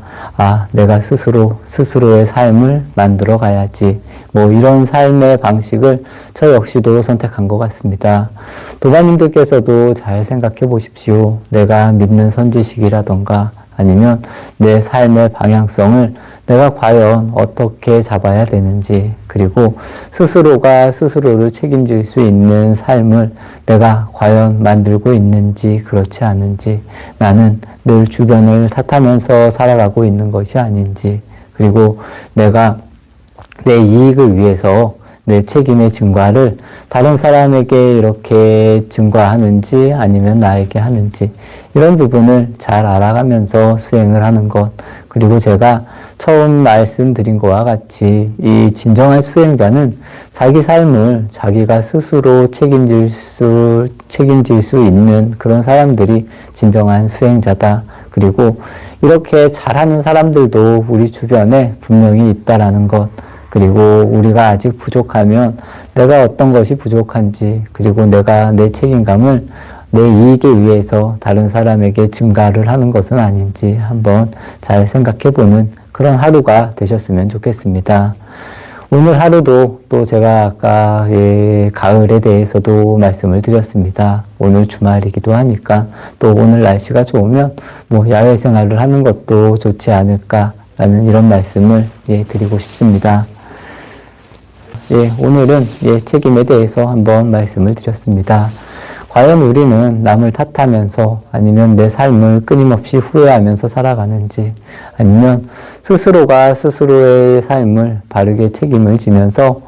내가 스스로의 삶을 만들어 가야지 이런 삶의 방식을 저 역시도 선택한 것 같습니다. 도마님들께서도 잘 생각해 보십시오. 내가 믿는 선지식이라던가 아니면 내 삶의 방향성을 내가 과연 어떻게 잡아야 되는지 그리고 스스로가 스스로를 책임질 수 있는 삶을 내가 과연 만들고 있는지 그렇지 않은지 나는 늘 주변을 탓하면서 살아가고 있는 것이 아닌지 그리고 내가 내 이익을 위해서 내 책임의 증과를 다른 사람에게 이렇게 증과하는지 아니면 나에게 하는지 이런 부분을 잘 알아가면서 수행을 하는 것 그리고 제가 처음 말씀드린 것과 같이 이 진정한 수행자는 자기 삶을 자기가 스스로 책임질 수 있는 그런 사람들이 진정한 수행자다. 그리고 이렇게 잘하는 사람들도 우리 주변에 분명히 있다라는 것 그리고 우리가 아직 부족하면 내가 어떤 것이 부족한지 그리고 내가 내 책임감을 내 이익에 의해서 다른 사람에게 증가를 하는 것은 아닌지 한번 잘 생각해보는 그런 하루가 되셨으면 좋겠습니다. 오늘 하루도 또 제가 아까 가을에 대해서도 말씀을 드렸습니다. 오늘 주말이기도 하니까 또 오늘 날씨가 좋으면 야외 생활을 하는 것도 좋지 않을까라는 이런 말씀을 드리고 싶습니다. 오늘은 책임에 대해서 한번 말씀을 드렸습니다. 과연 우리는 남을 탓하면서 아니면 내 삶을 끊임없이 후회하면서 살아가는지, 아니면 스스로가 스스로의 삶을 바르게 책임을 지면서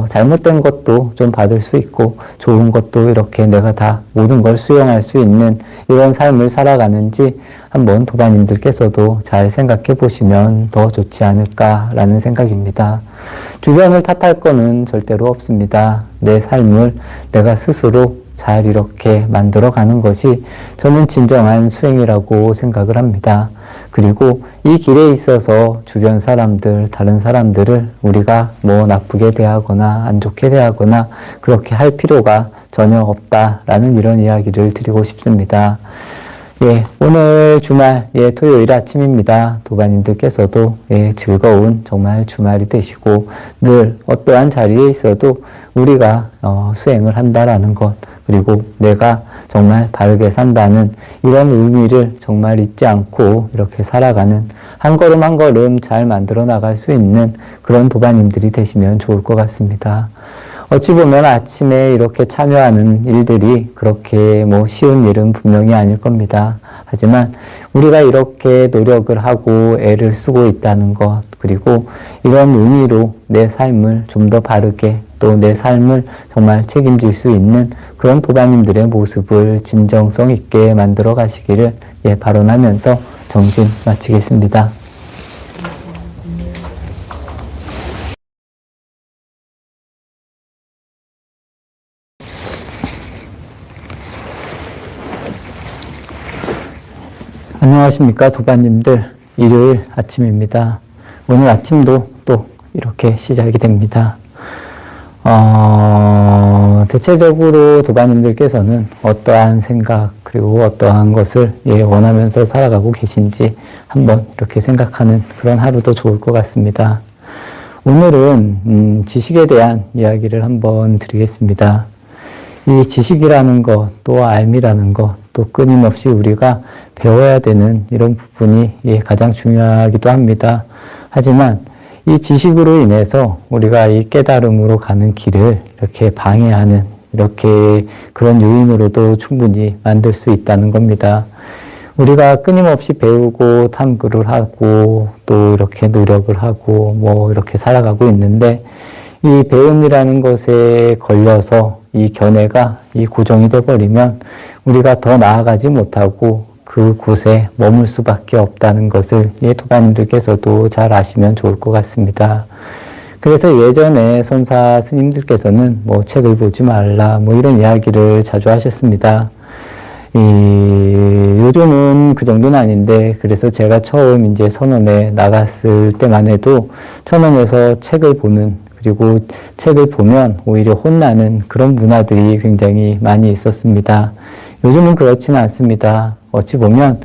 잘못된 것도 좀 받을 수 있고 좋은 것도 이렇게 내가 다 모든 걸 수용할 수 있는 이런 삶을 살아가는지 한번 도반님들께서도 잘 생각해 보시면 더 좋지 않을까라는 생각입니다. 주변을 탓할 거는 절대로 없습니다. 내 삶을 내가 스스로 잘 이렇게 만들어가는 것이 저는 진정한 수행이라고 생각을 합니다. 그리고 이 길에 있어서 주변 사람들, 다른 사람들을 우리가 뭐 나쁘게 대하거나 안 좋게 대하거나 그렇게 할 필요가 전혀 없다라는 이런 이야기를 드리고 싶습니다. 예, 오늘 주말, 토요일 아침입니다. 도반님들께서도 즐거운 정말 주말이 되시고 늘 어떠한 자리에 있어도 우리가 수행을 한다라는 것, 그리고 내가 정말 바르게 산다는 이런 의미를 정말 잊지 않고 이렇게 살아가는 한 걸음 한 걸음 잘 만들어 나갈 수 있는 그런 도반님들이 되시면 좋을 것 같습니다. 어찌 보면 아침에 이렇게 참여하는 일들이 그렇게 뭐 쉬운 일은 분명히 아닐 겁니다. 하지만 우리가 이렇게 노력을 하고 애를 쓰고 있다는 것, 그리고 이런 의미로 내 삶을 좀 더 바르게 또 내 삶을 정말 책임질 수 있는 그런 도반님들의 모습을 진정성 있게 만들어 가시기를 발언하면서 정진 마치겠습니다. 안녕하십니까 도반님들, 일요일 아침입니다. 오늘 아침도 또 이렇게 시작이 됩니다. 대체적으로 도반님들께서는 어떠한 생각 그리고 어떠한 것을 원하면서 살아가고 계신지 한번 이렇게 생각하는 그런 하루도 좋을 것 같습니다. 오늘은 지식에 대한 이야기를 한번 드리겠습니다. 이 지식이라는 것, 또 알미라는 것, 또 끊임없이 우리가 배워야 되는 이런 부분이 가장 중요하기도 합니다. 하지만 이 지식으로 인해서 우리가 이 깨달음으로 가는 길을 이렇게 방해하는 이렇게 그런 요인으로도 충분히 만들 수 있다는 겁니다. 우리가 끊임없이 배우고 탐구를 하고 또 이렇게 노력을 하고 뭐 이렇게 살아가고 있는데 이 배움이라는 것에 걸려서 이 견해가 고정이 돼버리면 우리가 더 나아가지 못하고 그곳에 머물 수밖에 없다는 것을 도반님들께서도 잘 아시면 좋을 것 같습니다. 그래서 예전에 선사 스님들께서는 뭐 책을 보지 말라 뭐 이런 이야기를 자주 하셨습니다. 요즘은 그 정도는 아닌데, 그래서 제가 처음 이제 선원에 나갔을 때만 해도 천원에서 책을 보는, 그리고 책을 보면 오히려 혼나는 그런 문화들이 굉장히 많이 있었습니다. 요즘은 그렇지는 않습니다. 어찌 보면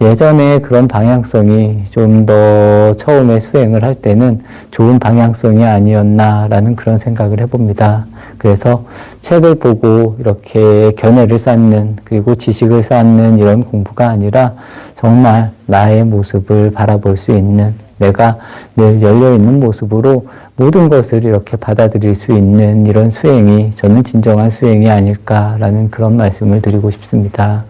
예전에 그런 방향성이 좀 더 처음에 수행을 할 때는 좋은 방향성이 아니었나라는 그런 생각을 해봅니다. 그래서 책을 보고 이렇게 견해를 쌓는, 그리고 지식을 쌓는 이런 공부가 아니라 정말 나의 모습을 바라볼 수 있는, 내가 늘 열려있는 모습으로 모든 것을 이렇게 받아들일 수 있는 이런 수행이 저는 진정한 수행이 아닐까라는 그런 말씀을 드리고 싶습니다.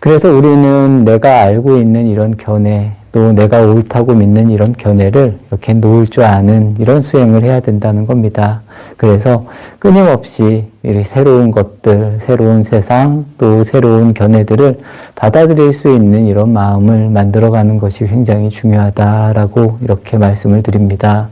그래서 우리는 내가 알고 있는 이런 견해, 또 내가 옳다고 믿는 이런 견해를 이렇게 놓을 줄 아는 이런 수행을 해야 된다는 겁니다. 그래서 끊임없이 새로운 것들, 새로운 세상, 또 새로운 견해들을 받아들일 수 있는 이런 마음을 만들어가는 것이 굉장히 중요하다라고 이렇게 말씀을 드립니다.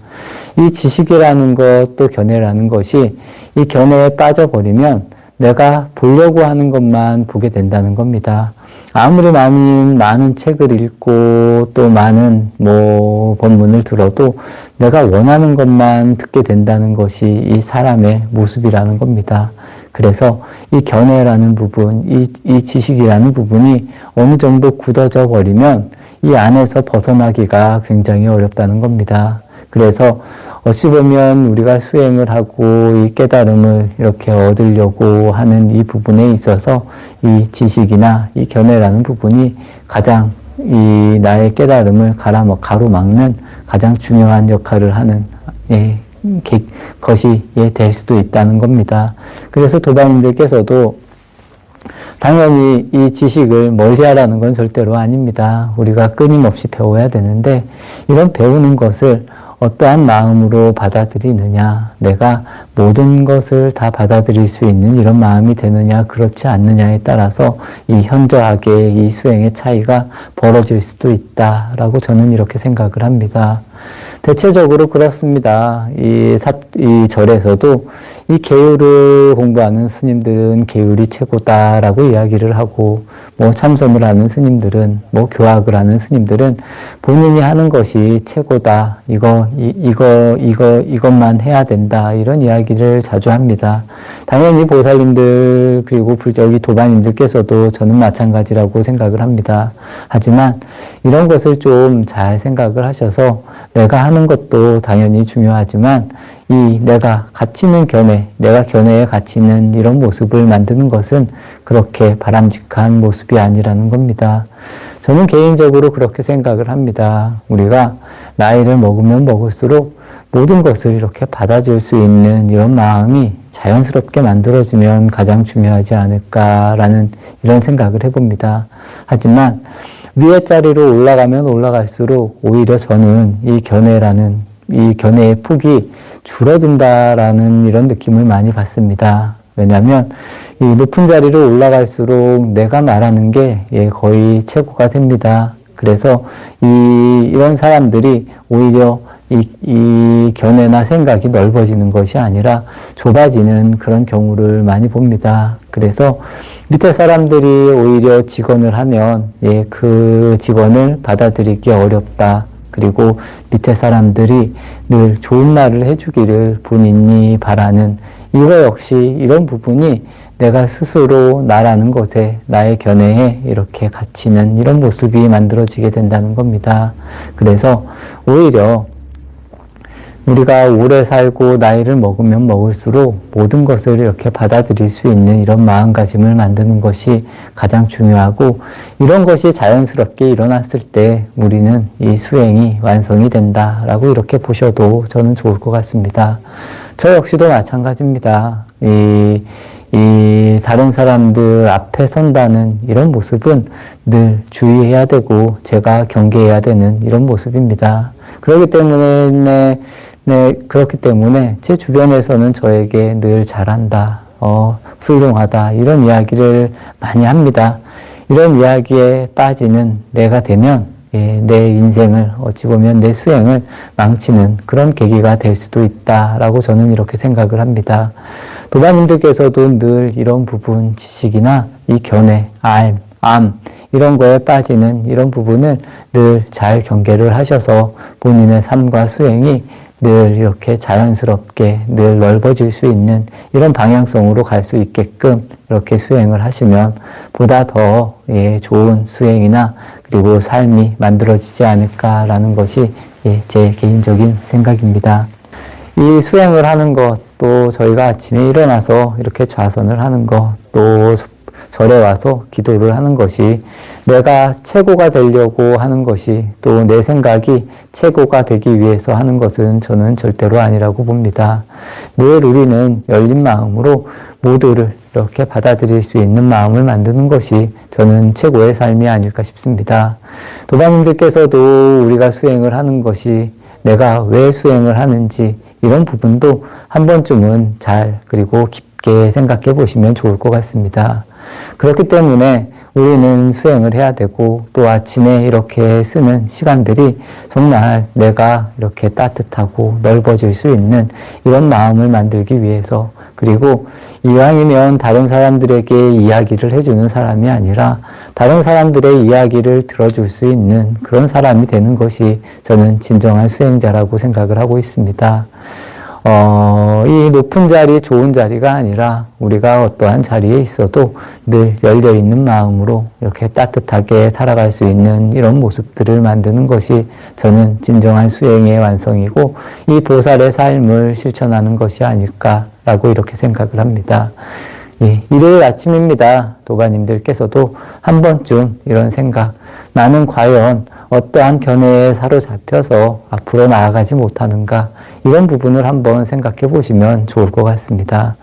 이 지식이라는 것, 또 견해라는 것이 이 견해에 빠져버리면 내가 보려고 하는 것만 보게 된다는 겁니다. 아무리 많은 책을 읽고 또 많은 법문을 들어도 내가 원하는 것만 듣게 된다는 것이 이 사람의 모습이라는 겁니다. 그래서 이 견해라는 부분, 이 지식이라는 부분이 어느 정도 굳어져 버리면 이 안에서 벗어나기가 굉장히 어렵다는 겁니다. 그래서 어찌 보면 우리가 수행을 하고 이 깨달음을 이렇게 얻으려고 하는 이 부분에 있어서 이 지식이나 이 견해라는 부분이 가장 이 나의 깨달음을 가로막는 가장 중요한 역할을 하는 것이 될 수도 있다는 겁니다. 그래서 도반님들께서도 당연히 이 지식을 멀리하라는 건 절대로 아닙니다. 우리가 끊임없이 배워야 되는데 이런 배우는 것을 어떠한 마음으로 받아들이느냐, 내가 모든 것을 다 받아들일 수 있는 이런 마음이 되느냐, 그렇지 않느냐에 따라서 이 현저하게 이 수행의 차이가 벌어질 수도 있다라고 저는 이렇게 생각을 합니다. 대체적으로 그렇습니다. 이 절에서도 이 계율을 공부하는 스님들은 계율이 최고다라고 이야기를 하고, 뭐 참선을 하는 스님들은, 뭐 교학을 하는 스님들은 본인이 하는 것이 최고다. 이것만 해야 된다. 이런 이야기를 자주 합니다. 당연히 보살님들 그리고 불저기 도반님들께서도 저는 마찬가지라고 생각을 합니다. 하지만 이런 것을 좀 잘 생각을 하셔서 내가 하는 것도 당연히 중요하지만 이 내가 갇히는 견해, 내가 견해에 갇히는 이런 모습을 만드는 것은 그렇게 바람직한 모습이 아니라는 겁니다. 저는 개인적으로 그렇게 생각을 합니다. 우리가 나이를 먹으면 먹을수록 모든 것을 이렇게 받아줄 수 있는 이런 마음이 자연스럽게 만들어지면 가장 중요하지 않을까라는 이런 생각을 해봅니다. 하지만 위의 자리로 올라가면 올라갈수록 오히려 저는 이 견해의 폭이 줄어든다라는 이런 느낌을 많이 받습니다. 왜냐하면 이 높은 자리로 올라갈수록 내가 말하는 게 거의 최고가 됩니다. 그래서 이런 사람들이 오히려 이 견해나 생각이 넓어지는 것이 아니라 좁아지는 그런 경우를 많이 봅니다. 그래서 밑에 사람들이 오히려 직언을 하면 그 직언을 받아들이기 어렵다. 그리고 밑에 사람들이 늘 좋은 말을 해주기를 본인이 바라는 이거 역시 이런 부분이 내가 스스로 나라는 것에 나의 견해에 이렇게 갇히는 이런 모습이 만들어지게 된다는 겁니다. 그래서 오히려 우리가 오래 살고 나이를 먹으면 먹을수록 모든 것을 이렇게 받아들일 수 있는 이런 마음가짐을 만드는 것이 가장 중요하고, 이런 것이 자연스럽게 일어났을 때 우리는 이 수행이 완성이 된다라고 이렇게 보셔도 저는 좋을 것 같습니다. 저 역시도 마찬가지입니다. 이 다른 사람들 앞에 선다는 이런 모습은 늘 주의해야 되고 제가 경계해야 되는 이런 모습입니다. 그렇기 때문에 제 주변에서는 저에게 늘 잘한다, 훌륭하다 이런 이야기를 많이 합니다. 이런 이야기에 빠지는 내가 되면 내 인생을 어찌 보면 내 수행을 망치는 그런 계기가 될 수도 있다라고 저는 이렇게 생각을 합니다. 도반님들께서도 늘 이런 부분 지식이나 이 견해, 암 이런 거에 빠지는 이런 부분을 늘 잘 경계를 하셔서 본인의 삶과 수행이 늘 이렇게 자연스럽게 늘 넓어질 수 있는 이런 방향성으로 갈 수 있게끔 이렇게 수행을 하시면 보다 더 좋은 수행이나 그리고 삶이 만들어지지 않을까라는 것이 제 개인적인 생각입니다. 이 수행을 하는 것, 또 저희가 아침에 일어나서 이렇게 좌선을 하는 것, 또 절에 와서 기도를 하는 것이 내가 최고가 되려고 하는 것이, 또 내 생각이 최고가 되기 위해서 하는 것은 저는 절대로 아니라고 봅니다. 늘 우리는 열린 마음으로 모두를 이렇게 받아들일 수 있는 마음을 만드는 것이 저는 최고의 삶이 아닐까 싶습니다. 도반님들께서도 우리가 수행을 하는 것이 내가 왜 수행을 하는지 이런 부분도 한 번쯤은 잘 그리고 깊게 생각해 보시면 좋을 것 같습니다. 그렇기 때문에 우리는 수행을 해야 되고, 또 아침에 이렇게 쓰는 시간들이 정말 내가 이렇게 따뜻하고 넓어질 수 있는 이런 마음을 만들기 위해서, 그리고 이왕이면 다른 사람들에게 이야기를 해주는 사람이 아니라 다른 사람들의 이야기를 들어줄 수 있는 그런 사람이 되는 것이 저는 진정한 수행자라고 생각을 하고 있습니다. 이 높은 자리, 좋은 자리가 아니라 우리가 어떠한 자리에 있어도 늘 열려있는 마음으로 이렇게 따뜻하게 살아갈 수 있는 이런 모습들을 만드는 것이 저는 진정한 수행의 완성이고 이 보살의 삶을 실천하는 것이 아닐까라고 이렇게 생각을 합니다. 일요일 아침입니다. 도반님들께서도 한 번쯤 이런 생각, 나는 과연 어떠한 견해에 사로잡혀서 앞으로 나아가지 못하는가, 이런 부분을 한번 생각해 보시면 좋을 것 같습니다.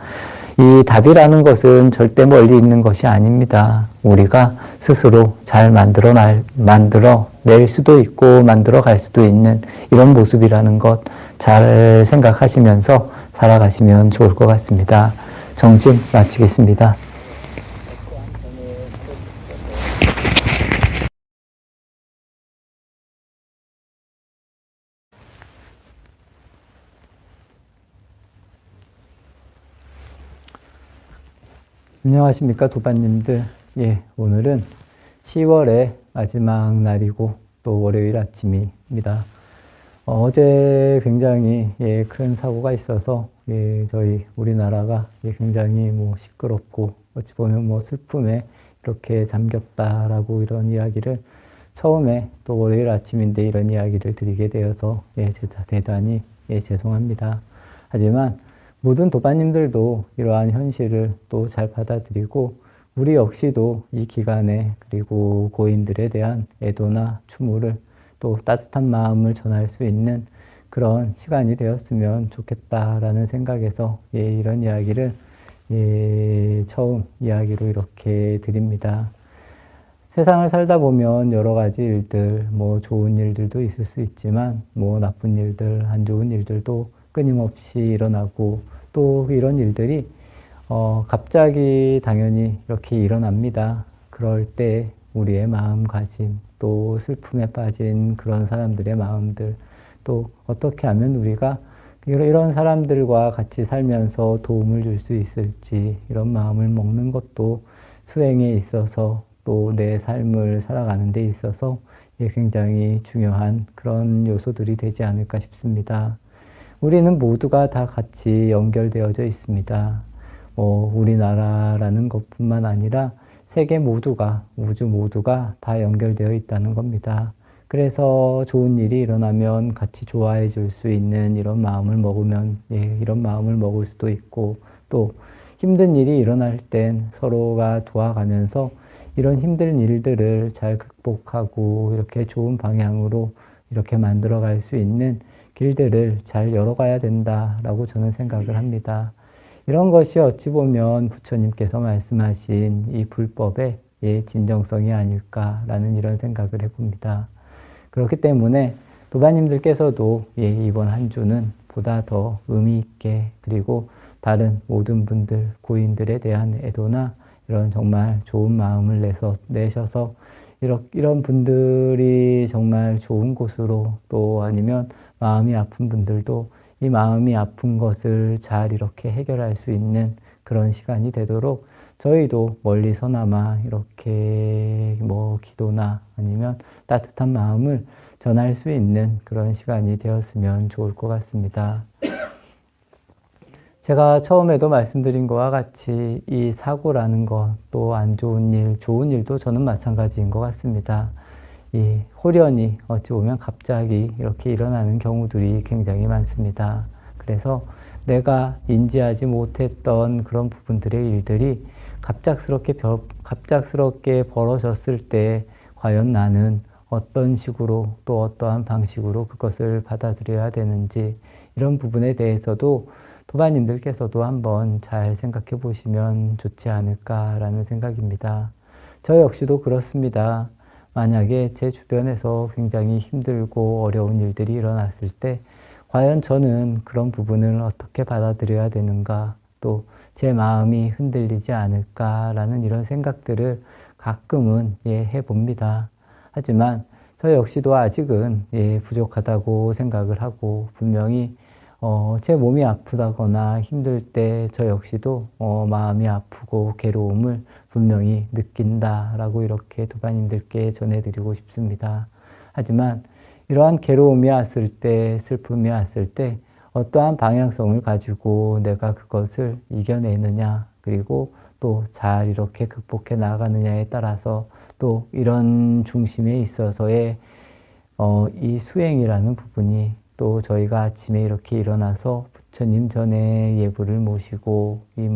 이 답이라는 것은 절대 멀리 있는 것이 아닙니다. 우리가 스스로 잘 만들어낼 수도 있고 만들어 갈 수도 있는 이런 모습이라는 것 잘 생각하시면서 살아가시면 좋을 것 같습니다. 정진 마치겠습니다. 안녕하십니까 도반님들. 예, 오늘은 10월의 마지막 날이고 또 월요일 아침입니다. 어제 굉장히 큰 사고가 있어서 저희 우리나라가 굉장히 시끄럽고 어찌 보면 슬픔에 이렇게 잠겼다라고 이런 이야기를 처음에 또 월요일 아침인데 이런 이야기를 드리게 되어서 대단히 죄송합니다. 하지만 모든 도반님들도 이러한 현실을 또 잘 받아들이고 우리 역시도 이 기간에 그리고 고인들에 대한 애도나 추모를 또 따뜻한 마음을 전할 수 있는 그런 시간이 되었으면 좋겠다라는 생각에서 이런 이야기를 처음 이야기로 이렇게 드립니다. 세상을 살다 보면 여러 가지 일들, 좋은 일들도 있을 수 있지만 나쁜 일들, 안 좋은 일들도 끊임없이 일어나고 또 이런 일들이 갑자기 당연히 이렇게 일어납니다. 그럴 때 우리의 마음가짐, 또 슬픔에 빠진 그런 사람들의 마음들, 또 어떻게 하면 우리가 이런 사람들과 같이 살면서 도움을 줄 수 있을지 이런 마음을 먹는 것도 수행에 있어서 또 내 삶을 살아가는 데 있어서 굉장히 중요한 그런 요소들이 되지 않을까 싶습니다. 우리는 모두가 다 같이 연결되어져 있습니다. 우리나라라는 것뿐만 아니라 세계 모두가, 우주 모두가 다 연결되어 있다는 겁니다. 그래서 좋은 일이 일어나면 같이 좋아해 줄 수 있는 이런 마음을 먹으면, 이런 마음을 먹을 수도 있고, 또 힘든 일이 일어날 땐 서로가 도와가면서 이런 힘든 일들을 잘 극복하고 이렇게 좋은 방향으로 이렇게 만들어 갈 수 있는 길들을 잘 열어가야 된다라고 저는 생각을 합니다. 이런 것이 어찌 보면 부처님께서 말씀하신 이 불법의 진정성이 아닐까라는 이런 생각을 해봅니다. 그렇기 때문에 도반님들께서도 이번 한 주는 보다 더 의미 있게 그리고 다른 모든 분들, 고인들에 대한 애도나 이런 정말 좋은 마음을 내셔서 이런 분들이 정말 좋은 곳으로 또 아니면 마음이 아픈 분들도 이 마음이 아픈 것을 잘 이렇게 해결할 수 있는 그런 시간이 되도록 저희도 멀리서나마 이렇게 기도나 아니면 따뜻한 마음을 전할 수 있는 그런 시간이 되었으면 좋을 것 같습니다. 제가 처음에도 말씀드린 것과 같이 이 사고라는 것, 또 안 좋은 일, 좋은 일도 저는 마찬가지인 것 같습니다. 이 홀연히 어찌 보면 갑자기 이렇게 일어나는 경우들이 굉장히 많습니다. 그래서 내가 인지하지 못했던 그런 부분들의 일들이 갑작스럽게 벌어졌을 때 과연 나는 어떤 식으로 또 어떠한 방식으로 그것을 받아들여야 되는지 이런 부분에 대해서도 도반님들께서도 한번 잘 생각해 보시면 좋지 않을까라는 생각입니다. 저 역시도 그렇습니다. 만약에 제 주변에서 굉장히 힘들고 어려운 일들이 일어났을 때 과연 저는 그런 부분을 어떻게 받아들여야 되는가 또 제 마음이 흔들리지 않을까라는 이런 생각들을 가끔은 해봅니다. 하지만 저 역시도 아직은 부족하다고 생각을 하고 분명히 제 몸이 아프다거나 힘들 때 저 역시도 마음이 아프고 괴로움을 분명히 느낀다라고 이렇게 도반님들께 전해드리고 싶습니다. 하지만 이러한 괴로움이 왔을 때, 슬픔이 왔을 때 어떠한 방향성을 가지고 내가 그것을 이겨내느냐 그리고 또 잘 이렇게 극복해 나가느냐에 따라서 또 이런 중심에 있어서의 이 수행이라는 부분이 또 저희가 아침에 이렇게 일어나서 부처님 전에 예불을 모시고 이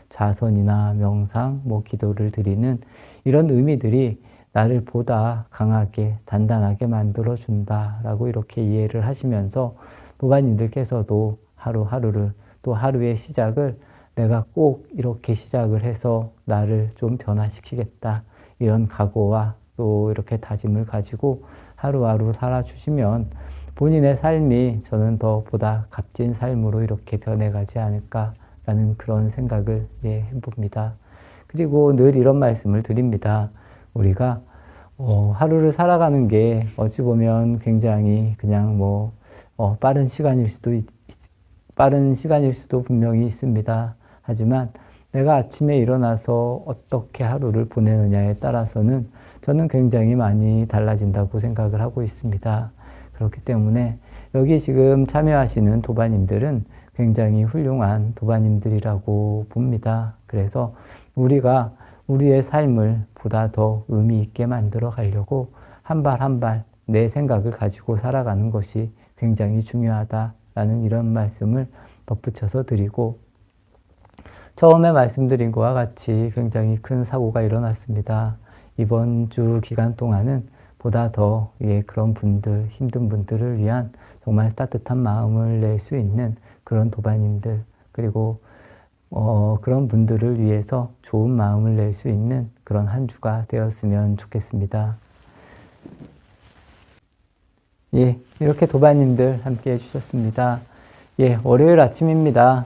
자선이나 명상, 기도를 드리는 이런 의미들이 나를 보다 강하게 단단하게 만들어 준다라고 이렇게 이해를 하시면서 도반님들께서도 하루하루를 또 하루의 시작을 내가 꼭 이렇게 시작을 해서 나를 좀 변화시키겠다. 이런 각오와 또 이렇게 다짐을 가지고 하루하루 살아주시면 본인의 삶이 저는 더 보다 값진 삶으로 이렇게 변해가지 않을까라는 그런 생각을 해봅니다. 그리고 늘 이런 말씀을 드립니다. 우리가 하루를 살아가는 게 어찌 보면 굉장히 그냥 빠른 시간일 수도 분명히 있습니다. 하지만 내가 아침에 일어나서 어떻게 하루를 보내느냐에 따라서는 저는 굉장히 많이 달라진다고 생각을 하고 있습니다. 그렇기 때문에 여기 지금 참여하시는 도반님들은 굉장히 훌륭한 도반님들이라고 봅니다. 그래서 우리가 우리의 삶을 보다 더 의미 있게 만들어 가려고 한 발 한 발 내 생각을 가지고 살아가는 것이 굉장히 중요하다라는 이런 말씀을 덧붙여서 드리고, 처음에 말씀드린 것과 같이 굉장히 큰 사고가 일어났습니다. 이번 주 기간 동안은 보다 더 그런 분들, 힘든 분들을 위한 정말 따뜻한 마음을 낼 수 있는 그런 도반님들, 그리고 그런 분들을 위해서 좋은 마음을 낼 수 있는 그런 한 주가 되었으면 좋겠습니다. 이렇게 도반님들 함께 해주셨습니다. 월요일 아침입니다.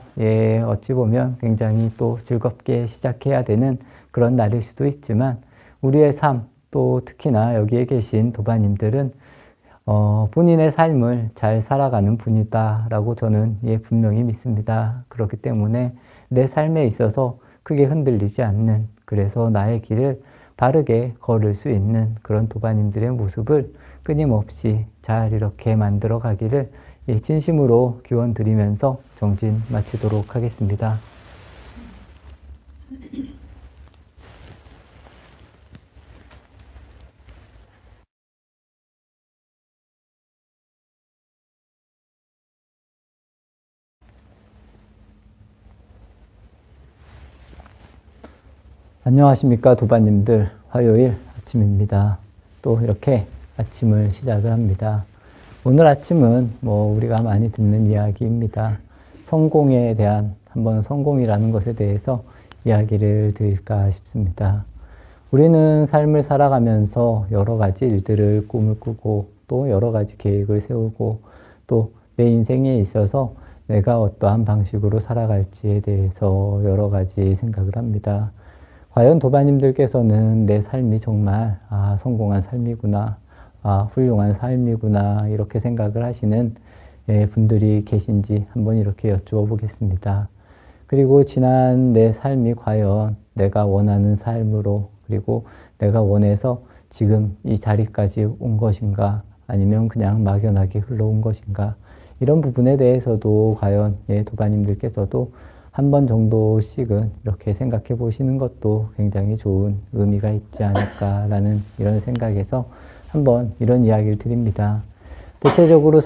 어찌 보면 굉장히 또 즐겁게 시작해야 되는 그런 날일 수도 있지만, 우리의 삶, 또 특히나 여기에 계신 도반님들은 본인의 삶을 잘 살아가는 분이다라고 저는 분명히 믿습니다. 그렇기 때문에 내 삶에 있어서 크게 흔들리지 않는, 그래서 나의 길을 바르게 걸을 수 있는 그런 도반님들의 모습을 끊임없이 잘 이렇게 만들어 가기를 진심으로 기원 드리면서 정진 마치도록 하겠습니다. 안녕하십니까 도반님들. 화요일 아침입니다. 또 이렇게 아침을 시작을 합니다. 오늘 아침은 우리가 많이 듣는 이야기입니다. 성공에 대한, 한번 성공이라는 것에 대해서 이야기를 드릴까 싶습니다. 우리는 삶을 살아가면서 여러 가지 일들을 꿈을 꾸고 또 여러 가지 계획을 세우고 또 내 인생에 있어서 내가 어떠한 방식으로 살아갈지에 대해서 여러 가지 생각을 합니다. 과연 도반님들께서는 내 삶이 정말 성공한 삶이구나, 훌륭한 삶이구나 이렇게 생각을 하시는 분들이 계신지 한번 이렇게 여쭈어 보겠습니다. 그리고 지난 내 삶이 과연 내가 원하는 삶으로, 그리고 내가 원해서 지금 이 자리까지 온 것인가, 아니면 그냥 막연하게 흘러온 것인가, 이런 부분에 대해서도 과연 도반님들께서도 한 번 정도씩은 이렇게 생각해 보시는 것도 굉장히 좋은 의미가 있지 않을까라는 이런 생각에서 한번 이런 이야기를 드립니다. 대체적으로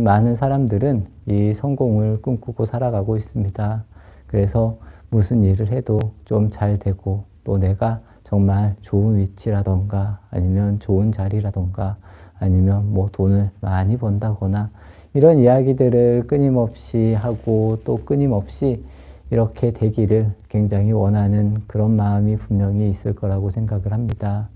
많은 사람들은 이 성공을 꿈꾸고 살아가고 있습니다. 그래서 무슨 일을 해도 좀 잘 되고, 또 내가 정말 좋은 위치라던가 아니면 좋은 자리라던가 아니면 돈을 많이 번다거나 이런 이야기들을 끊임없이 하고 또 끊임없이 이렇게 되기를 굉장히 원하는 그런 마음이 분명히 있을 거라고 생각을 합니다.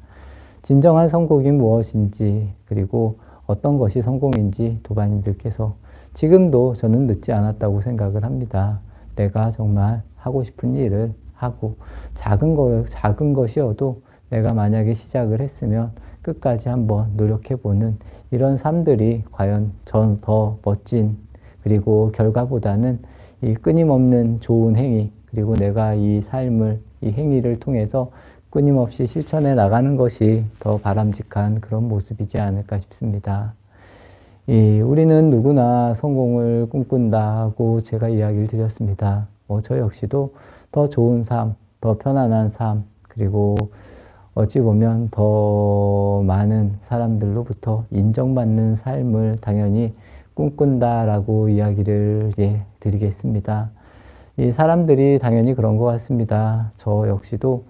진정한 성공이 무엇인지, 그리고 어떤 것이 성공인지 도반님들께서 지금도 저는 늦지 않았다고 생각을 합니다. 내가 정말 하고 싶은 일을 하고, 작은 것이어도 내가 만약에 시작을 했으면 끝까지 한번 노력해보는 이런 삶들이 과연 전 더 멋진, 그리고 결과보다는 이 끊임없는 좋은 행위, 그리고 내가 이 삶을, 이 행위를 통해서 끊임없이 실천해 나가는 것이 더 바람직한 그런 모습이지 않을까 싶습니다. 우리는 누구나 성공을 꿈꾼다고 제가 이야기를 드렸습니다. 저 역시도 더 좋은 삶, 더 편안한 삶, 그리고 어찌 보면 더 많은 사람들로부터 인정받는 삶을 당연히 꿈꾼다라고 이야기를 드리겠습니다. 이 사람들이 당연히 그런 것 같습니다. 저 역시도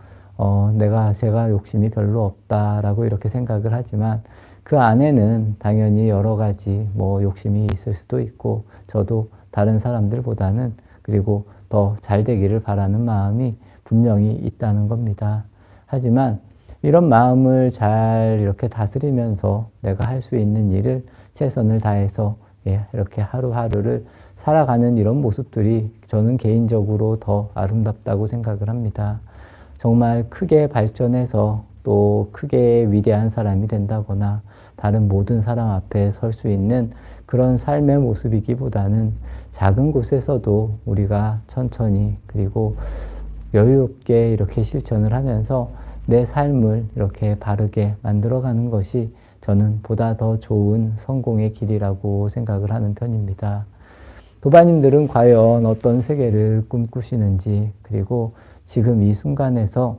제가 욕심이 별로 없다라고 이렇게 생각을 하지만 그 안에는 당연히 여러 가지 욕심이 있을 수도 있고, 저도 다른 사람들보다는, 그리고 더 잘 되기를 바라는 마음이 분명히 있다는 겁니다. 하지만 이런 마음을 잘 이렇게 다스리면서 내가 할 수 있는 일을 최선을 다해서 이렇게 하루하루를 살아가는 이런 모습들이 저는 개인적으로 더 아름답다고 생각을 합니다. 정말 크게 발전해서 또 크게 위대한 사람이 된다거나 다른 모든 사람 앞에 설 수 있는 그런 삶의 모습이기보다는 작은 곳에서도 우리가 천천히 그리고 여유롭게 이렇게 실천을 하면서 내 삶을 이렇게 바르게 만들어가는 것이 저는 보다 더 좋은 성공의 길이라고 생각을 하는 편입니다. 도바님들은 과연 어떤 세계를 꿈꾸시는지, 그리고 지금 이 순간에서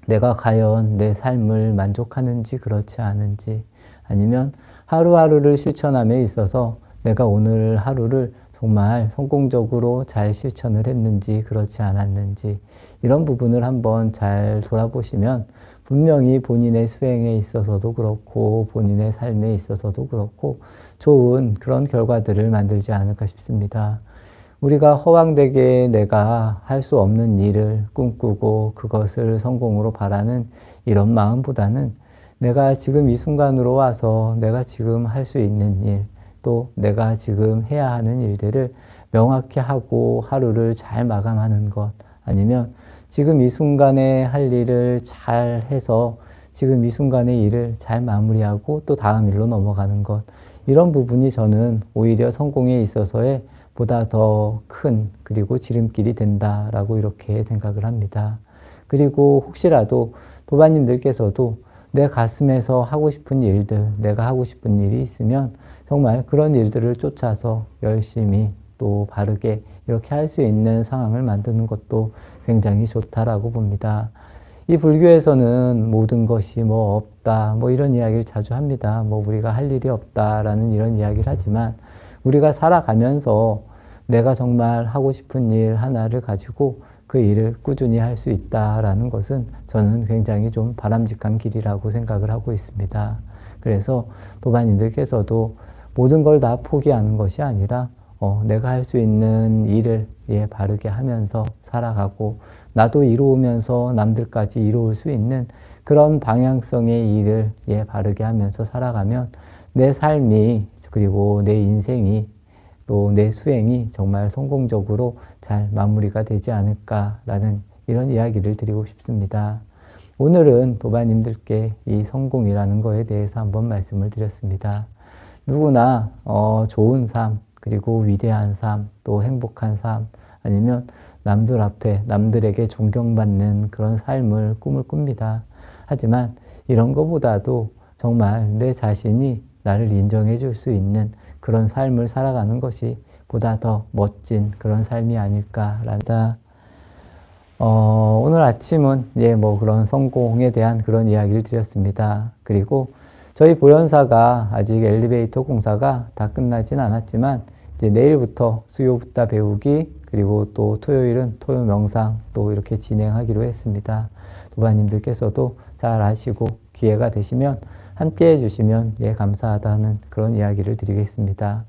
내가 과연 내 삶을 만족하는지 그렇지 않은지, 아니면 하루하루를 실천함에 있어서 내가 오늘 하루를 정말 성공적으로 잘 실천을 했는지 그렇지 않았는지, 이런 부분을 한번 잘 돌아보시면 분명히 본인의 수행에 있어서도 그렇고 본인의 삶에 있어서도 그렇고 좋은 그런 결과들을 만들지 않을까 싶습니다. 우리가 허황되게 내가 할 수 없는 일을 꿈꾸고 그것을 성공으로 바라는 이런 마음보다는 내가 지금 이 순간으로 와서 내가 지금 할 수 있는 일, 또 내가 지금 해야 하는 일들을 명확히 하고 하루를 잘 마감하는 것, 아니면 지금 이 순간에 할 일을 잘 해서 지금 이 순간의 일을 잘 마무리하고 또 다음 일로 넘어가는 것, 이런 부분이 저는 오히려 성공에 있어서의 보다 더 큰 그리고 지름길이 된다라고 이렇게 생각을 합니다. 그리고 혹시라도 도바님들께서도 내 가슴에서 하고 싶은 일들, 내가 하고 싶은 일이 있으면 정말 그런 일들을 쫓아서 열심히 또 바르게 이렇게 할 수 있는 상황을 만드는 것도 굉장히 좋다라고 봅니다. 이 불교에서는 모든 것이 뭐 없다, 뭐 이런 이야기를 자주 합니다. 뭐 우리가 할 일이 없다라는 이런 이야기를 하지만 우리가 살아가면서 내가 정말 하고 싶은 일 하나를 가지고 그 일을 꾸준히 할 수 있다라는 것은 저는 굉장히 좀 바람직한 길이라고 생각을 하고 있습니다. 그래서 도반님들께서도 모든 걸 다 포기하는 것이 아니라 내가 할 수 있는 일을 바르게 하면서 살아가고 나도 이루면서 남들까지 이루을 수 있는 그런 방향성의 일을 바르게 하면서 살아가면 내 삶이 그리고 내 인생이 또 내 수행이 정말 성공적으로 잘 마무리가 되지 않을까라는 이런 이야기를 드리고 싶습니다. 오늘은 도바님들께 이 성공이라는 거에 대해서 한번 말씀을 드렸습니다. 누구나 좋은 삶, 그리고 위대한 삶, 또 행복한 삶, 아니면 남들 앞에 남들에게 존경받는 그런 삶을 꿈을 꿉니다. 하지만 이런 것보다도 정말 내 자신이 나를 인정해 줄 수 있는 그런 삶을 살아가는 것이 보다 더 멋진 그런 삶이 아닐까란다. 오늘 아침은 뭐 그런 성공에 대한 그런 이야기를 드렸습니다. 그리고 저희 보현사가 아직 엘리베이터 공사가 다 끝나진 않았지만 이제 내일부터 수요부터 배우기, 그리고 또 토요일은 토요 명상 또 이렇게 진행하기로 했습니다. 도바님들께서도 잘 아시고 기회가 되시면 함께 해주시면 감사하다는 그런 이야기를 드리겠습니다.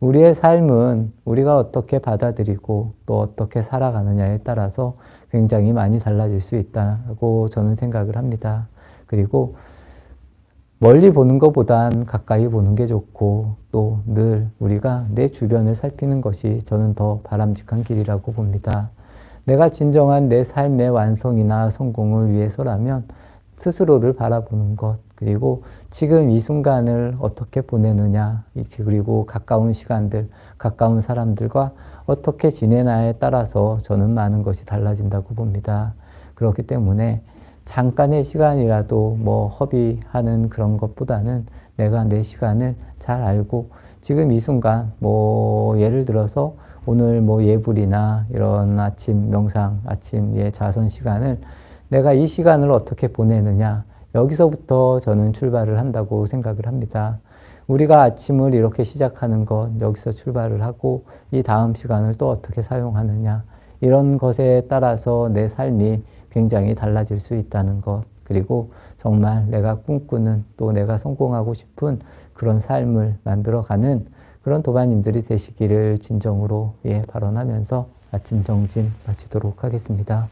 우리의 삶은 우리가 어떻게 받아들이고 또 어떻게 살아가느냐에 따라서 굉장히 많이 달라질 수 있다고 저는 생각을 합니다. 그리고 멀리 보는 것보단 가까이 보는 게 좋고 또 늘 우리가 내 주변을 살피는 것이 저는 더 바람직한 길이라고 봅니다. 내가 진정한 내 삶의 완성이나 성공을 위해서라면 스스로를 바라보는 것, 그리고 지금 이 순간을 어떻게 보내느냐, 그리고 가까운 시간들, 가까운 사람들과 어떻게 지내나에 따라서 저는 많은 것이 달라진다고 봅니다. 그렇기 때문에 잠깐의 시간이라도 뭐 허비하는 그런 것보다는 내가 내 시간을 잘 알고 지금 이 순간 뭐 예를 들어서 오늘 뭐 예불이나 이런 아침 명상, 아침 자선 시간을 내가 이 시간을 어떻게 보내느냐, 여기서부터 저는 출발을 한다고 생각을 합니다. 우리가 아침을 이렇게 시작하는 것, 여기서 출발을 하고 이 다음 시간을 또 어떻게 사용하느냐, 이런 것에 따라서 내 삶이 굉장히 달라질 수 있다는 것, 그리고 정말 내가 꿈꾸는 또 내가 성공하고 싶은 그런 삶을 만들어가는 그런 도반님들이 되시기를 진정으로 발언하면서 아침 정진 마치도록 하겠습니다.